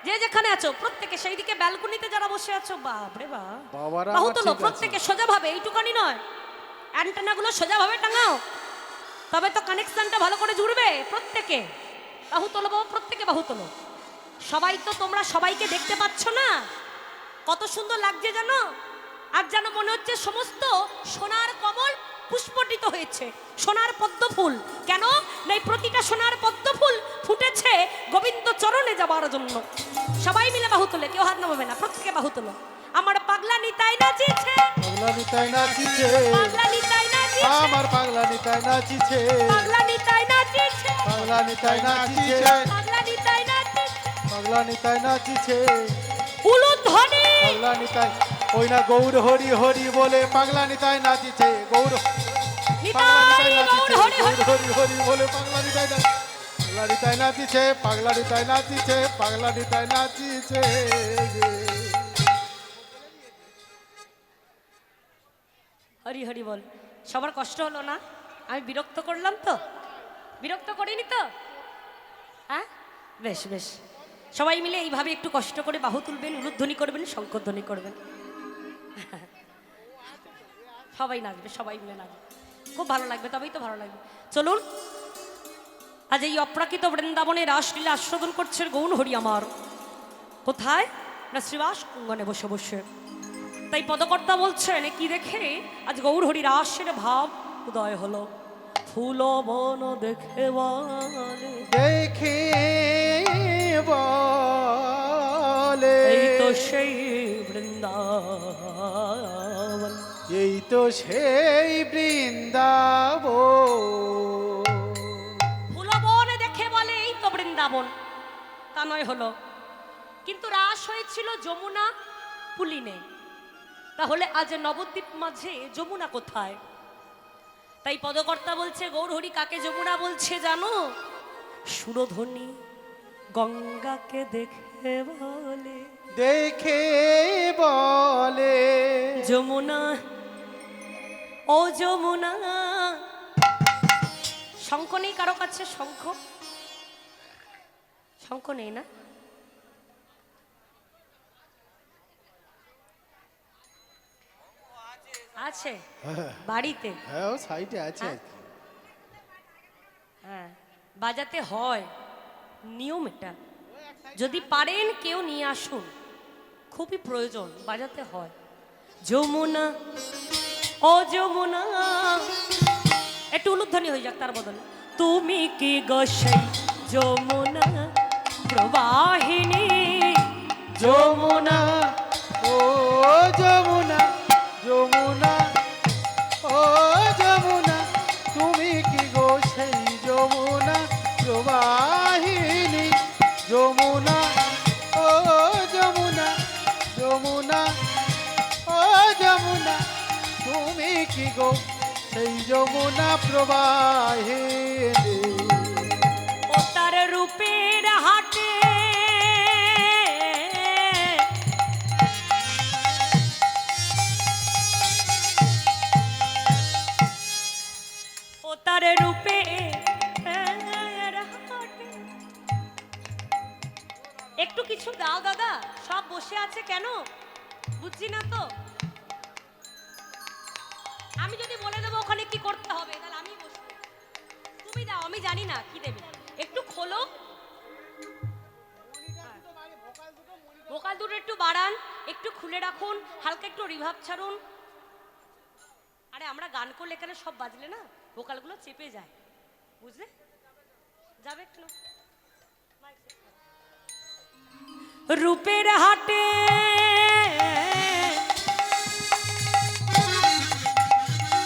যে যেখানে আছো প্রত্যেকে, সেই দিকে ব্যালকনিতে যারা বসে আছো, বাপরে বাপ, বাবারা বাহু আমার তোলো ঠিক আছে। প্রত্যেকে সোজাভাবে, এইটুকানি নয়, অ্যান্টেনাগুলো সোজাভাবে টাঙাও, তবে তো কানেকশনটা ভালো করে জুড়বে। প্রত্যেকে বাহু তোলো বাবা, প্রত্যেকে বাহু তোলো। সবাই তো তোমরা সবাইকে দেখতে পাচ্ছ না, কত সুন্দর লাগছে জানো? আর যেন মনে হচ্ছে সমস্ত সোনার কমল পুষ্পটিত হয়েছে, সোনার পদ্ম ফুল। কেন না, এই প্রতিটা সোনার পদ্ম ফুল ফুটেছে গোবিন্দ চরণে যাবার জন্য। সবাই মিলে বাহু তোলে, কেউ হাত নামাবে না, প্রত্যেকে বাহু তোলো। আমার পাগলা নিতাই নাচিছে, পাগলা নিতাই নাচিছে পাগলা নিতাই নাচিছে আমার পাগলা নিতাই নাচিছে পাগলা নিতাই নাচিছে পাগলা নিতাই নাচিছে পাগলা নিতাই নাচিছে পাগলা নিতাই নাচিছে উলুধ্বনি পাগলা নিতাই ওই না গৌর হরি হরি বলে পাগলা নিতাই নাচিছে গৌর পাগলা নিতাই নিতাই নাচিছে গৌর হরি হরি গৌর হরি হরি বলে পাগলা নিতাই পাগলা নিতাই নাচিছে পাগলা নিতাই নাচিছে পাগলা নিতাই নাচিছে হরি হরি বল। সবার কষ্ট হলো না? আমি বিরক্ত করলাম তো? বিরক্ত করিনি তো? হ্যাঁ, বেশ বেশ। সবাই মিলে এইভাবে একটু কষ্ট করে বাহু তুলবেন, উলুধ্বনি করবেন, শঙ্করধ্বনি করবেন। সবাই নাচবে, সবাই মিলে নাচবে, খুব ভালো লাগবে, তবেই তো ভালো লাগবে। চলুন, আজ এই অপ্রাকৃত বৃন্দাবনে রাসলীলা আস্বাদন করছে গৌণ হরি আমার। কোথায় না শ্রীবাস অঙ্গনে বসে বসে। তাই পদকর্তা বলছেন কি দেখে আজ গৌর হরি রাসের ভাব উদয় হলো। ফুল বন দেখে বলে দেখে বলে এই তো সেই বৃন্দাবন, এই তো সেই বৃন্দাবন। ফুল বন দেখে বলে এই তো বৃন্দাবন, তা নয় হলো। কিন্তু রাস হয়েছিল যমুনা পুলিনে, তাহলে আজ নবদ্বীপ মাঝে যমুনা কোথায়? তাই পদকর্তা বলছে গৌর হরি কাকে যমুনা বলছে জানো? সুরধ্বনি গঙ্গাকে দেখে বলে, দেখে বলে যমুনা ও যমুনা। শঙ্খ নেই কারো কাছে? শঙ্খ শঙ্খ নেই না? আছে বাড়িতে? হ্যাঁ ও সাইডে আছে। হ্যাঁ, বাজাতে হয়, নিয়ম এটা। যদি পারেন কেউ নিয়ে আসুন, খুবই প্রয়োজন, বাজাতে হয়। যমুনা ও যমুনা, একটু উলুধ্বনি হয়ে যাক তার বদলে। তুমি কি গোসাই যমুনা প্রবাহিনী, যমুনা ও যমুনা, যমুনা ও যমুনা, তুমি কি গো সেই যমুনা প্রবাহিনী। যমুনা ও যমুনা, যমুনা ও যমুনা, তুমি কি গো সেই যমুনা প্রবাহিনী। ও তার রূপের হাটে তার রূপে একটু কিছু দাও দাদা, সব বসে আছে কেন বুঝছি না তো। আমি যদি বলে দেবো ওখানে কি করতে হবে, তাহলে আমি বসবো, তুমি দাও, আমি জানি না কি দেবে। একটু খোলো, ভোকাল দুটো একটু বাড়ান, একটু খুলে রাখুন, হালকা একটু রিভাব ছাড়ুন। আরে আমরা গান করলে এখানে সব বাজলে না ভোকালগুলো চেপে যায়, বুঝলে? যাবে একটু রূপের হাটে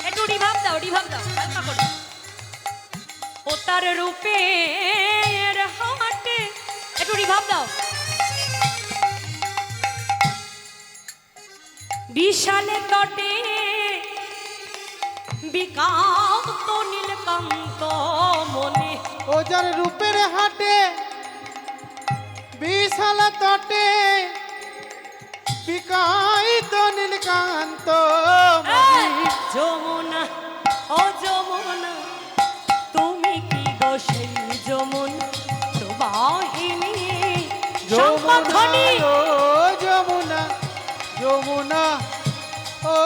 একটু রিভাব দাও, রিভাব দাও হালকা করে। ও তার রূপের হাটে একটু রিভাব দাও। বিশালে তটে বিকান্ত নীলকান্ত মনে, ও যার রূপের হাটে বিশাল তটে বিকাইত নীলকান্ত মণি। যমুনা ও যমুনা, তুমি কি গো সেই যমুনা প্রবাহিনী। যমুনা ও যমুনা, যমুনা ও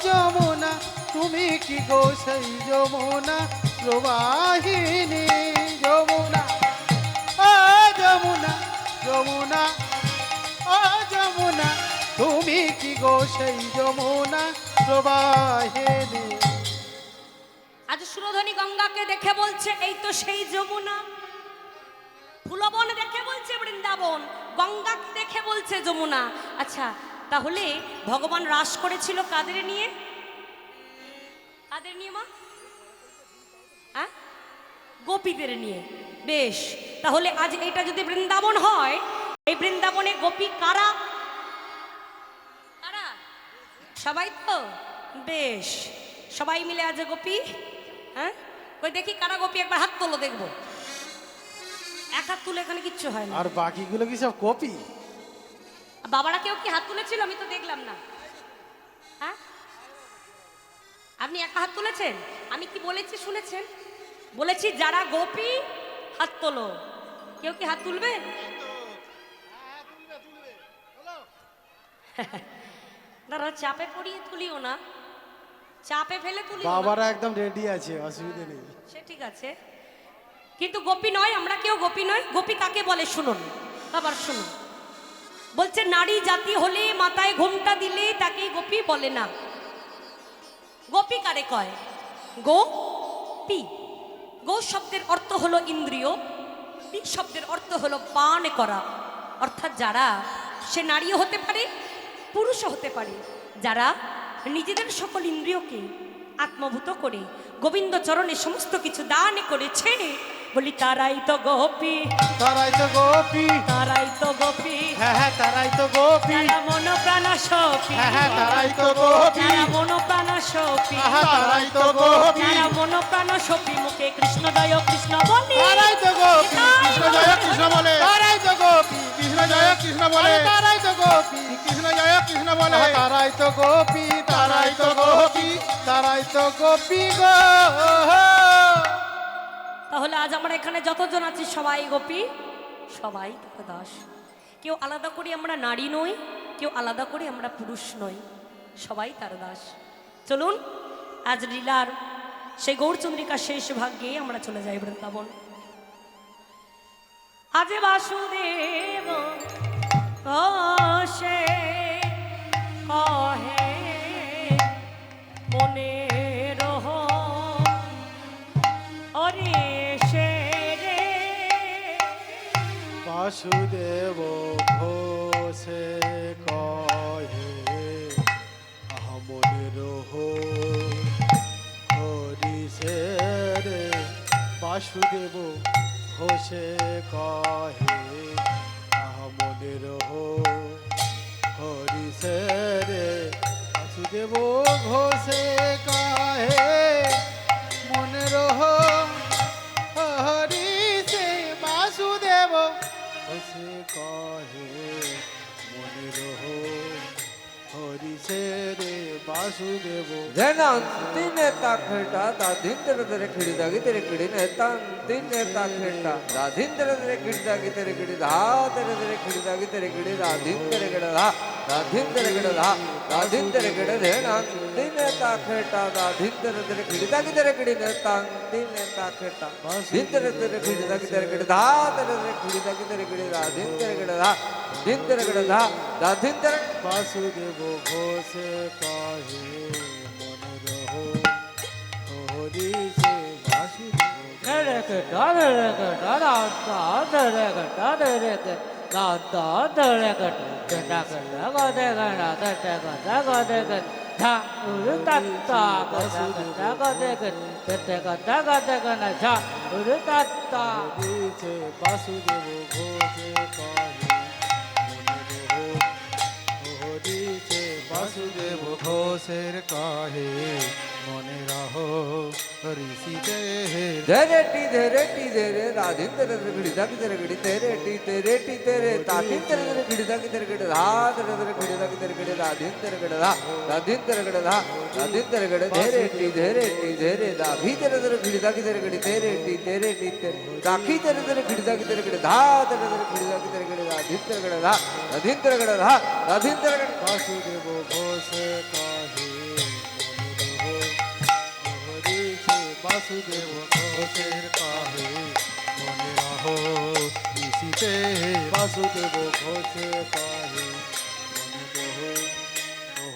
যমুনা, তুমি কি গো সেই যমুনা প্রবাহিনী। যমুনা ও যমুনা, যমুনা ও যমুনা, তুমি কি গো সেই যমুনা প্রবাহিনী। আজ সুরধ্বনি গঙ্গাকে দেখে বলছে এই তো সেই যমুনা। ফুলবন দেখে বলছে বৃন্দাবন, গঙ্গাকে দেখে বলছে যমুনা। আচ্ছা, তাহলে ভগবান রাস করেছিল কাদের নিয়ে? কাদের নিয়ে মা? হ্যাঁ, গোপীদের নিয়ে। বেশ, তাহলে আজ এটা যদি বৃন্দাবন হয়, এই বৃন্দাবনে গোপী কারা? কারা? সবাই তো? বেশ, সবাই মিলে আজ গোপী। হ্যাঁ, কই দেখি কারা গোপী, একবার হাত তোলো দেখবো। এক হাত তুলে এখানে কিচ্ছু হয় না। আর বাকিগুলো কি সব কপি? বাবারা কেউ কি হাত তুলেছিল? আমি তো দেখলাম না। হ্যাঁ, আপনি একা হাত তুলেছেন? আমি কি বলেছি শুনেছেন? বলেছি যারা গোপী হাত তোলো। কেউ কি হাত তুলবে? দাঁড়াও, চাপে পড়িয়ে তুলিও না, চাপে ফেলে তুলি। বাবারা একদম রেডি আছে, অসুবিধা নেই। সে ঠিক আছে, কিন্তু গোপী নয়, আমরা কেউ গোপী নয়। গোপী কাকে বলে শুনুন, আবার শুনুন। বলছে নারী জাতি হলে মাথায় ঘোমটা দিলে তাকে গোপী বলে না। গোপী কারে কয়? গো পি। গো শব্দের অর্থ হলো ইন্দ্রিয়, পি শব্দের অর্থ হলো পান করা। অর্থাৎ যারা, সে নারীও হতে পারে পুরুষও হতে পারে, যারা নিজেদের সকল ইন্দ্রিয়কে আত্মভূত করে গোবিন্দ চরণে সমস্ত কিছু দান করেছে, বলি তারাই তো গোপী। তারাই তো গোপী, তারাই তো গোপী। হ্যাঁ হ্যাঁ তারাই তো গোপী, তারা মন প্রাণ সপী। হ্যাঁ হ্যাঁ তারাই তো গোপী, তারা মন প্রাণ সপী। হ্যাঁ তারাই তো গোপী, তারা মন প্রাণ সপী, মুখে কৃষ্ণ জয় কৃষ্ণ বলে। তারাই তো গোপী, কৃষ্ণ জয় কৃষ্ণ বলে। তারাই তো গোপী, কৃষ্ণ জয় কৃষ্ণ বলে। তারাই তো গোপী, কৃষ্ণ জয় কৃষ্ণ বলে। তারাই তো গোপী, তারাই তো গোপী, তারাই তো গোপী গো। তাহলে আজ আমরা এখানে যতজন আছি সবাই গোপী, সবাই তার দাস। কেউ আলাদা করে আমরা নারী নই, কেউ আলাদা করে আমরা পুরুষ নই, সবাই তার দাস। চলুন আজ লীলার সেই গৌরচন্দ্রিকা শেষ ভাগ্যে আমরা চলে যাই বৃন্দাবন। আজ বাসুদেব ঘোষে কহে মনে রহ অরে সে রে। বাসুদেব ঘোষে কহে মনে রহ হরি সে রে। বাসুদেব ঘোষে কহে মনে রহ হরি সে রে। বাসুদেব ঘোষে কহে মনে রহ হরি সে। বাসুদেব ঘোষে কহে মনে রহ হরি সে রে। বাসুদেব जनंती नेता खेटा दाधिंद्र तेरे खिड़ी दागी तेरे खिड़ी नेतांती नेता खेटा दाधिंद्र तेरे खिड़ी दागी तेरे खिड़ी धा तेरे तेरे खिड़ी दागी तेरे खिड़ी दाधिंद्र गड़ा धा दाधिंद्र गड़ा धा दाधिंद्र गड़ा जनंती नेता खेटा दाधिंद्र तेरे खिड़ी दागी तेरे खिड़ी नेतांती नेता खेटा दाधिंद्र तेरे खिड़ी दागी तेरे खिड़ी धा तेरे तेरे खिड़ी दागी तेरे खिड़ी दाधिंद्र गड़ा धा दाधिंद्र गड़ा धा दाधिंद्र। বাসুদেব ঘোষে কহে মনে রহ হরি সে। বাসুদেব হরি সে। বাসুদেব ঘোষে কহে মনে রহ হরি সে। বাসুদেব ঘোষের কহে মনে রহ ঋষি দেহের। धरे राधिन तेरे गिड़ी दागी तेरे गिड़ी तेरे तेरे तातिन तेरे गिड़ी दागी तेरे गिड़ी धा तेरे गिड़ी दागी तेरे गिड़ी राधिन तेरे गिड़ी धा राधिन तेरे गिड़ी धा राधिन तेरे गिड़ी धरे दाभी तेरे गिड़ी दागी तेरे गिड़ी तेरे दाखी तेरे गिड़ी दागी तेरे गिड़ी धा तेरे गिड़ी दागी तेरे गिड़ी राधिन तेरे गिड़ी धा राधिन तेरे गिड़ी धा राधिन तेरे गिड़ी। বাসুদেব ঘোষে কহে মনে রহ হরি সে। বাসুদেব ঘোষের কহে মনে রহ ঋষি দেহের। বাসুদেব ঘোষে কহে মনে রহ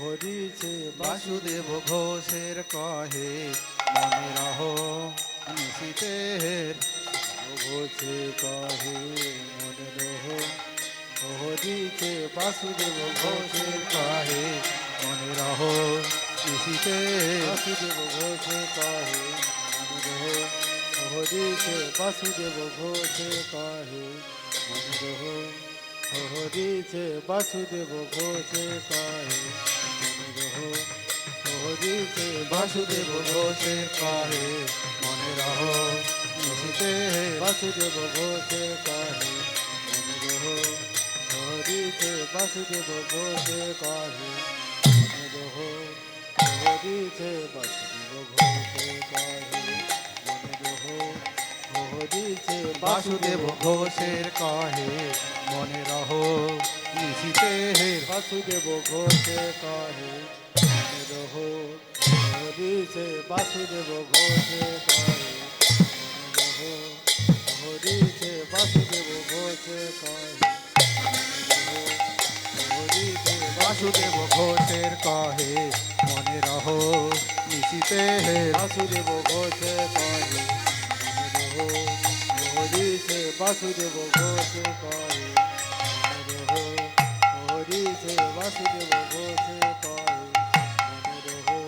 হরি সে। বাসুদেব ঘোষের কহে মনে রহ ঋষি দেহের। ঘোষে কহে মনে রহ দিছে বাসুদেব ঘোষের কাহে মনে রহো ইসিতে বাসুদেব ঘোষের কাহে মনে রহো দিছে বাসুদেব ঘোষের কাহে মনে রহো দিছে বাসুদেব ঘোষের কাহে মনে রহো দিছে বাসুদেব ঘোষের কাহে মনে রহো ইসিতে বাসুদেব ঘোষের কাহে মনে রহো দিছে বাসুদেব ঘোষের কাহে মনে রহো দিছে বাসুদেব ঘোষের কাহে মনে রহো দিছে বাসুদেব ঘোষের কাহে মনে রহো নিশিতে বাসুদেব ঘোষের কাহে মনে রহো দিছে বাসুদেব ঘোষের কাহে মনে রহো দিছে বাসুদেব ঘোষের কাহে বাসুদেব ঘোষের কাহে মনে রহো নিশিতে বাসুদেব ঘোষের কাহে মনে রহো দিছে বাসুদেব ঘোষের কাহে মনে রহো দিছে বাসুদেব ঘোষের কাহে মনে রহো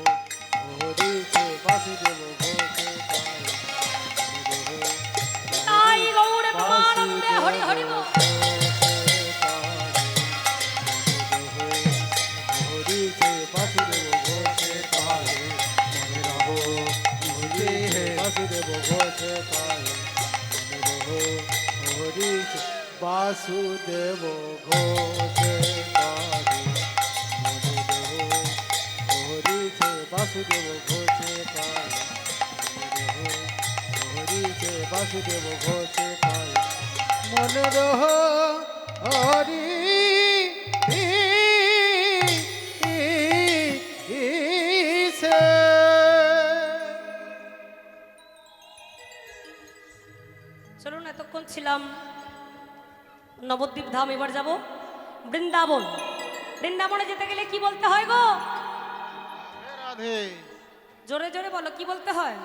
দিছে বাসুদেব ঘোষের কাহে মনে রহো তাই গৌর প্রেমানন্দে হরি হরি বল। বাসুদেব ঘোষের কাহে মনে রহো হরিছে বাসুদেব ঘোষের কাহে মনে রহো হরিছে বাসুদেব ঘোষের কাহে মনে রহো হরি চলুন, এতক্ষণ ছিলাম নবদ্বীপ ধাম, এবার যাব বৃন্দাবন। বৃন্দাবনে যেতে গেলে কি বলতে হয় গো? রাধে জোরে জোরে বলো, কি বলতে হয়?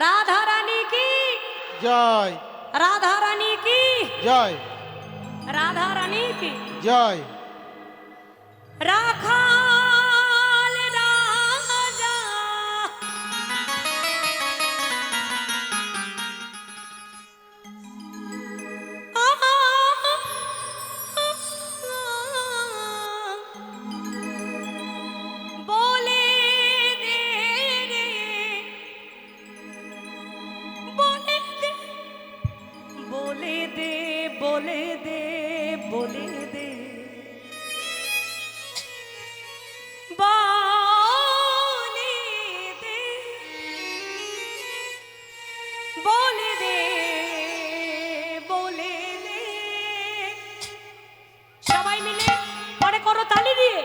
রাধা রানী কি জয়, রাধা রানী কি জয়, রাধা রানী কি জয়। রাখাল রাজা বলে দে রে, বলে দে, বলে দে, বলে দে, বলে দে, বলে দে, বলে দে, বলে দে। সবাই মিলে পরে করো তালি দিয়ে।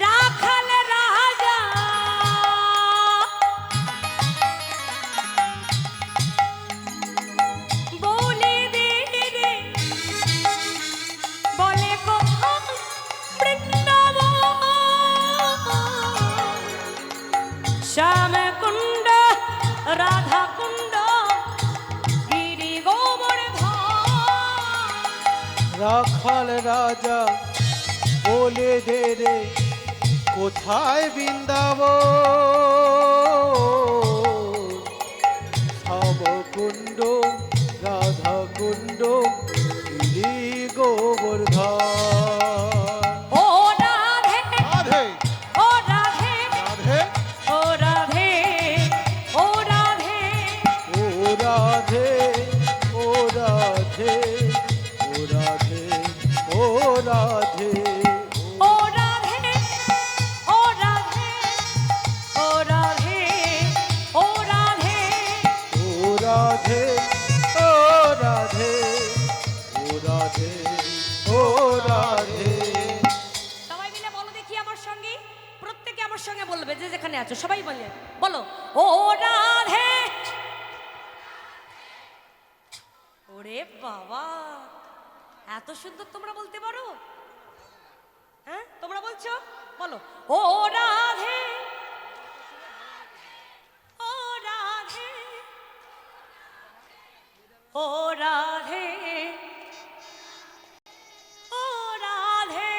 রাখাল রাজা বলে দে রে, বলে কোথায় বৃন্দাবন, শ্যাম কুণ্ড, রাধা কুণ্ড, গিরি গোবর্ধন। রাখাল রাজা বলে দে রে কোথায় বৃন্দাবন, শ্যাম কুণ্ড, রাধা কুণ্ড, গিরি গোবর্ধন। ও রাধে, রাধে ও রাধে, রাধে ও রাধে, ও রাধে, ও রাধে ও রাধে ও রাধে ও রাধে ও রাধে, ও রাধে, ও রাধে, ও রাধে। ও রাধে ও রাধে ও রাধে ও রাধে। সবাই মিলে বলো দেখি আমার সঙ্গে, প্রত্যেকে আমার সঙ্গে বলবে, যে যেখানে আছো সবাই বলে বলো, ও রাধে, ওরে বাবা, এত সুন্দর তোমরা বলতে পারো? হ্যাঁ, তোমরা বলছো, বলো। ও রাধে, ও রাধে, ও রাধে, ও রাধে।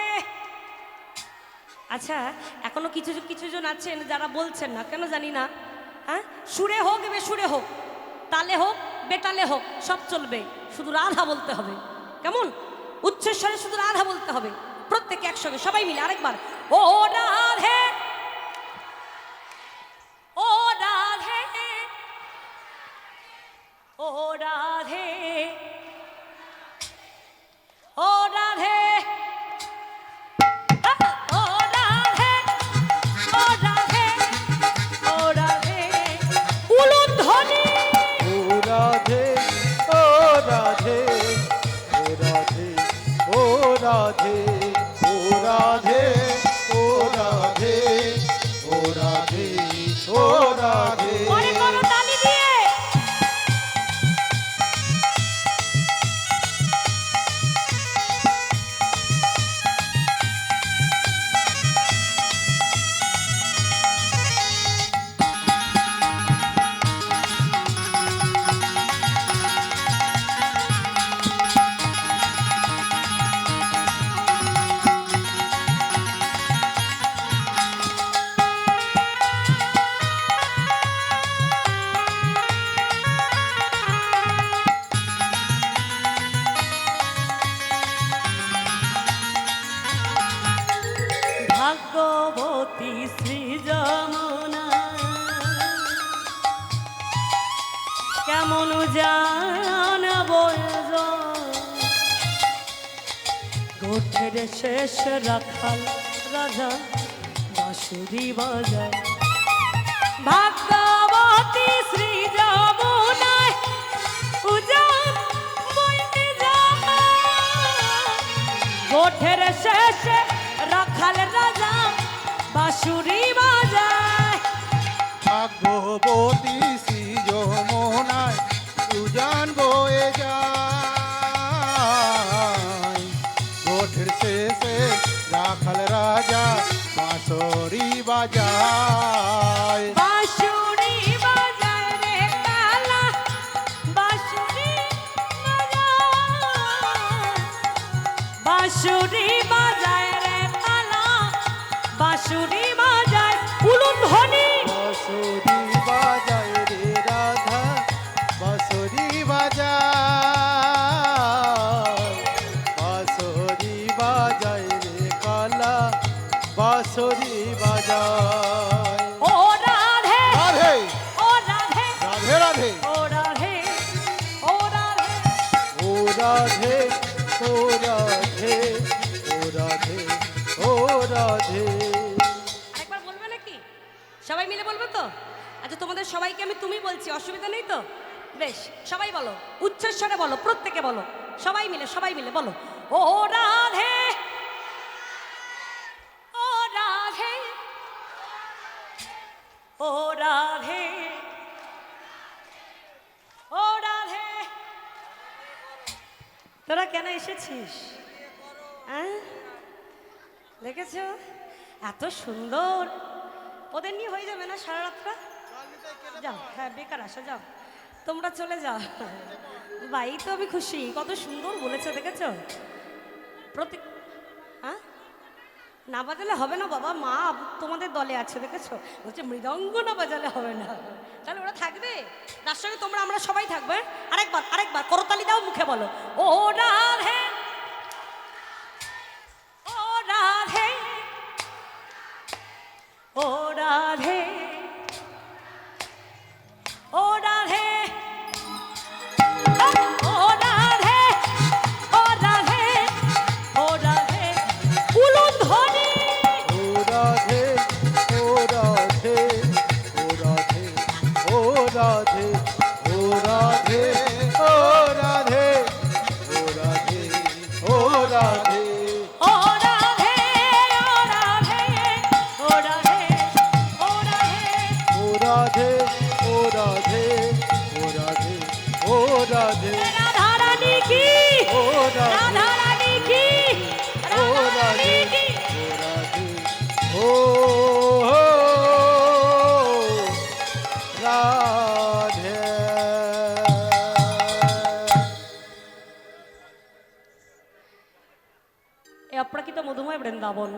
আচ্ছা, এখনো কিছু কিছু জন আছেন যারা বলছেন না, কেন জানি না। হ্যাঁ, সুরে হোক বেসুরে হোক, তালে হোক বেতালে হোক, সব চলবে, শুধু রাধা বলতে হবে। কেমন? উচ্চস্বরে শুধু রাধা বলতে হবে, প্রত্যেকে একসঙ্গে সবাই মিলে আরেকবার। ও রাধে, ও রাধে, ও রাধে, ও রাধে, ও রাধে, ও রাধে, ও রাধে। উলুধ্বনি। ও রাধে, ও রাধে, ও রাধে, ও রাধে, ও রাধে, ও রাধে, ও রাধে, ও রাধে। পরে করো তালি দিয়ে। ভাগ্যবতী শ্রী যমুনা কেমন জানব, গোঠের শেষ রাখাল রাজা বাঁশুরি বাজায়। ভাগ্যবতী শ্রী যমুনায় উজান বইতে যায়, গোঠের শেষে রাখাল রাজা বাঁশুরি বাজায়। ভাগ্যবতী শ্রী যমুনায় উজান বয়ে যায়, গোঠের শেষে রাখাল রাজা বাঁশরি বাজায়। বাঁশুরি বাজায় রে কালা, বাঁশুরি বাজায়, বাঁশুরি বাজায় রে কালা, বাঁশুরি বাজায়। উলুধ্বনি। বাঁশরি বাজায় রে রাধা, বাঁশরি বাজায়, বাঁশরি বাজায় রে কালা, বাঁশরি বাজায়। ও রাধে, রাধে, ও রাধে, রাধে রাধে, ও রাধে, ও রাধে। ও রাধে, ও রাধে, ও রাধে, ও রাধে। আরেকবার বলবে নাকি? সবাই মিলে বলবে তো? আচ্ছা, তোমাদের সবাইকে আমি তুমি বলছি, অসুবিধা নেই তো? বেশ, সবাই বলো, উচ্চস্বরে বলো, প্রত্যেকে বলো, সবাই মিলে বলো। ও রাধে, ও রাধে, ও রাধে, ও রাধে। তোরা কেন এসেছিস? হ্যাঁ, দেখেছ এত সুন্দর, ওদের নিয়ে হয়ে যাবে না সারা রাতটা? যাও, হ্যাঁ, বেকার আসো, যাও তোমরা, চলে যাও। ভাই তো আমি খুশি, কত সুন্দর বলেছে, দেখেছো? প্রতি হ্যাঁ, না বাজালে হবে না বাবা, মা তোমাদের দলে আছে, দেখেছো? বলছে মৃদঙ্গ না বাজালে হবে না। তাহলে ওরা থাকবে, তার সঙ্গে তোমরা, আমরা সবাই থাকবে। আরেকবার করতালি দাও, মুখে বলো। ও রাধে, ও রাধে, ও রাধে, ও রাধে, ও রাধে, ও রাধে, ও রাধে। উলুধ্বনি। ও রাধে, ও রাধে, ও রাধে, ও রাধে, ও রাধে, ও রাধে, ও রাধে, ও রাধে। ও রাধে, ও রাধে, ও রাধে, ও রাধে। ও রাধে, ও রাধে, ও রাধে, ও রাধে। রাধা রানী রাধে। এই অপ্রাকৃত মধুময় বৃন্দাবন,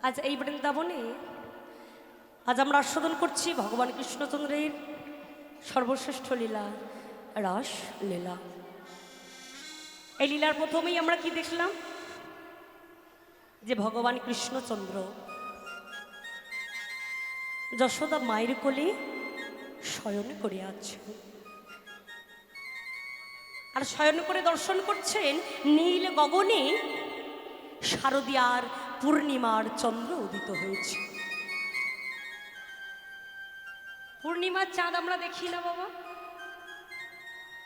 আজ এই বৃন্দাবনে আজ আমরা আস্বাদন করছি ভগবান কৃষ্ণচন্দ্রের সর্বশ্রেষ্ঠ লীলা, রাস লীলা। এই লীলার প্রথমেই আমরা কি দেখলাম, যে ভগবান কৃষ্ণচন্দ্র যশোদা মায়ের কোলে শয়ন করে আছেন, আর শয়ন করে দর্শন করছেন নীল গগনে শারদীয়ার পূর্ণিমার চন্দ্র উদিত হয়েছে। পূর্ণিমার চাঁদ আমরা দেখি না বাবা,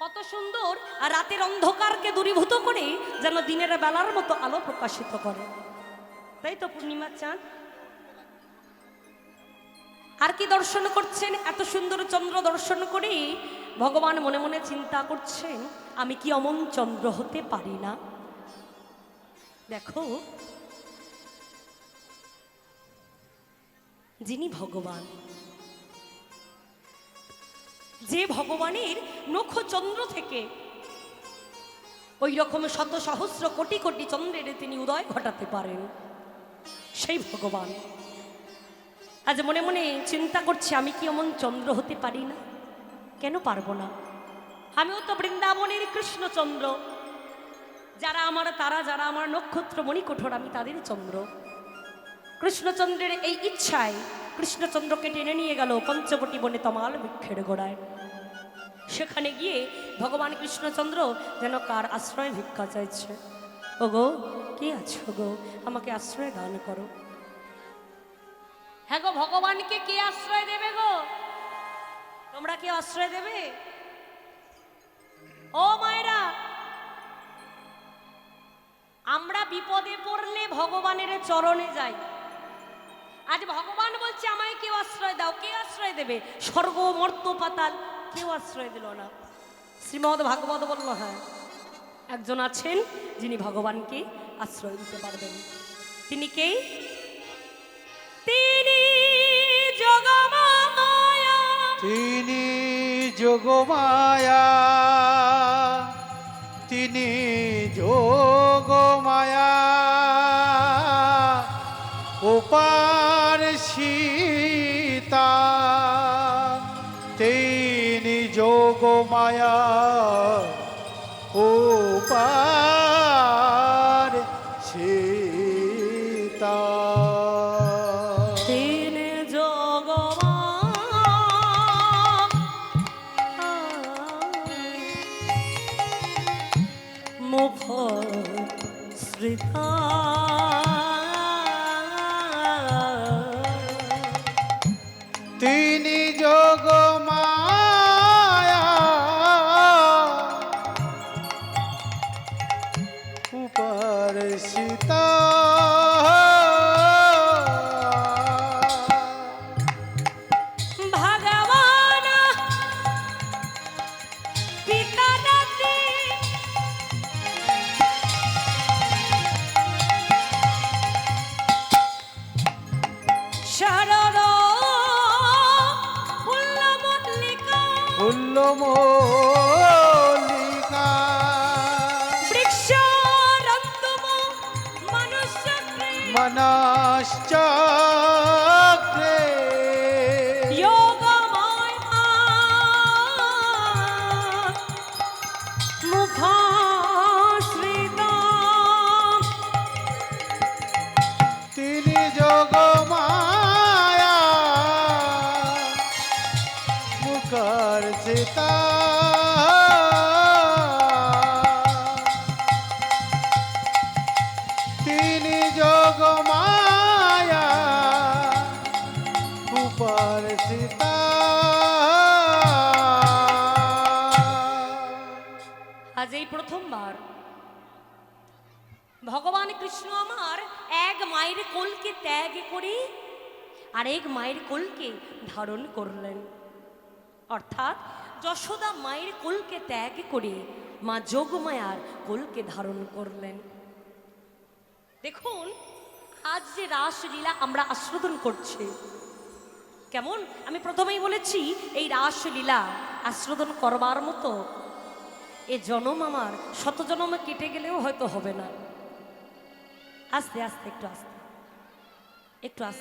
কত সুন্দর, আর রাতের অন্ধকারকে দূরীভূত করে যেন দিনের বেলার মতো আলো প্রকাশিত করে, তাই তো পূর্ণিমার চাঁদ। আর কি দর্শন করছেন, এত সুন্দর চন্দ্র দর্শন করে ভগবান মনে মনে চিন্তা করছেন, আমি কি অমন চন্দ্র হতে পারি না। দেখো, যিনি ভগবান, যে ভগবানের নখ চন্দ্র থেকে ওই রকম শত সহস্র কোটি কোটি চন্দ্রের তিনি উদয় ঘটাতে পারেন, সেই ভগবান আজ মনে মনে চিন্তা করছে, আমি কি এমন চন্দ্র হতে পারি না। কেন পারবো না? আমিও তো বৃন্দাবনের কৃষ্ণচন্দ্র, যারা আমার তারা, যারা আমার নক্ষত্র মণিকঠোর, আমি তাদের চন্দ্র। কৃষ্ণচন্দ্রের এই ইচ্ছায় কৃষ্ণচন্দ্রকে টেনে নিয়ে গেল পঞ্চবটি বনে তমাল বৃক্ষের গোড়ায়। সেখানে গিয়ে ভগবান কৃষ্ণচন্দ্র যেন কার আশ্রয় ভিক্ষা চাইছে, ওগো কে আছো গো, আমাকে আশ্রয় দান করো। হ্যাঁ গো, ভগবানকে কে আশ্রয় দেবে গো? তোমরা কে আশ্রয় দেবে? ও মায়েরা, আমরা বিপদে পড়লে ভগবানের চরণে যাই। আজ ভগবান বলছে আমায় কেউ আশ্রয় দাও, কে আশ্রয় দেবে? স্বর্গ মর্ত পাতাল কেউ আশ্রয় দিল না। শ্রীমদ্ ভাগবত বলল, হ্যাঁ একজন আছেন যিনি ভগবানকে আশ্রয় দিতে পারবেন। তিনি কে? তিনি যোগমায়া, তিনি যোগমায়া, তিনি যোগমায়া, উপার সীতা, তিনি যোগমায়া, উপার সীতা। তিনি যোগমায়া, মুখ শ্রীতা, তিনি যোগমায়া, উপর সীতা। ভগবান পিতা নাতি, শরণ ফুল্ল মল্লিকা, ফুল্ল মল্লিকা, বৃক্ষরন্তম মনুষ্যক্রে, মনশ্চক্রে, যোগমায়া মুখাশ্রিতা। তিনি যোগমায়া, মুখর সীতা। তিনি যোগমায়া, উপর সীতা। আজ এই প্রথমবার ভগবান কৃষ্ণ আমার এক মায়ের কোলকে ত্যাগ করে আরেক মায়ের কোলকে ধারণ করলেন, অর্থাৎ যশোদা মায়ের কোলকে ত্যাগ করে মা যোগমায়ার কোলকে ধারণ করলেন। দেখুন, আজ যে রাসলীলা আমরা আস্বাদন করছি, কেমন? আমি প্রথমেই বলেছি এই রাসলীলা আস্বাদন করবার মতো এ জনম আমার শত জনমে কেটে গেলেও হয়তো হবে না। আস্তে আস্তে, একটু আস্তে, একটু আস্তে।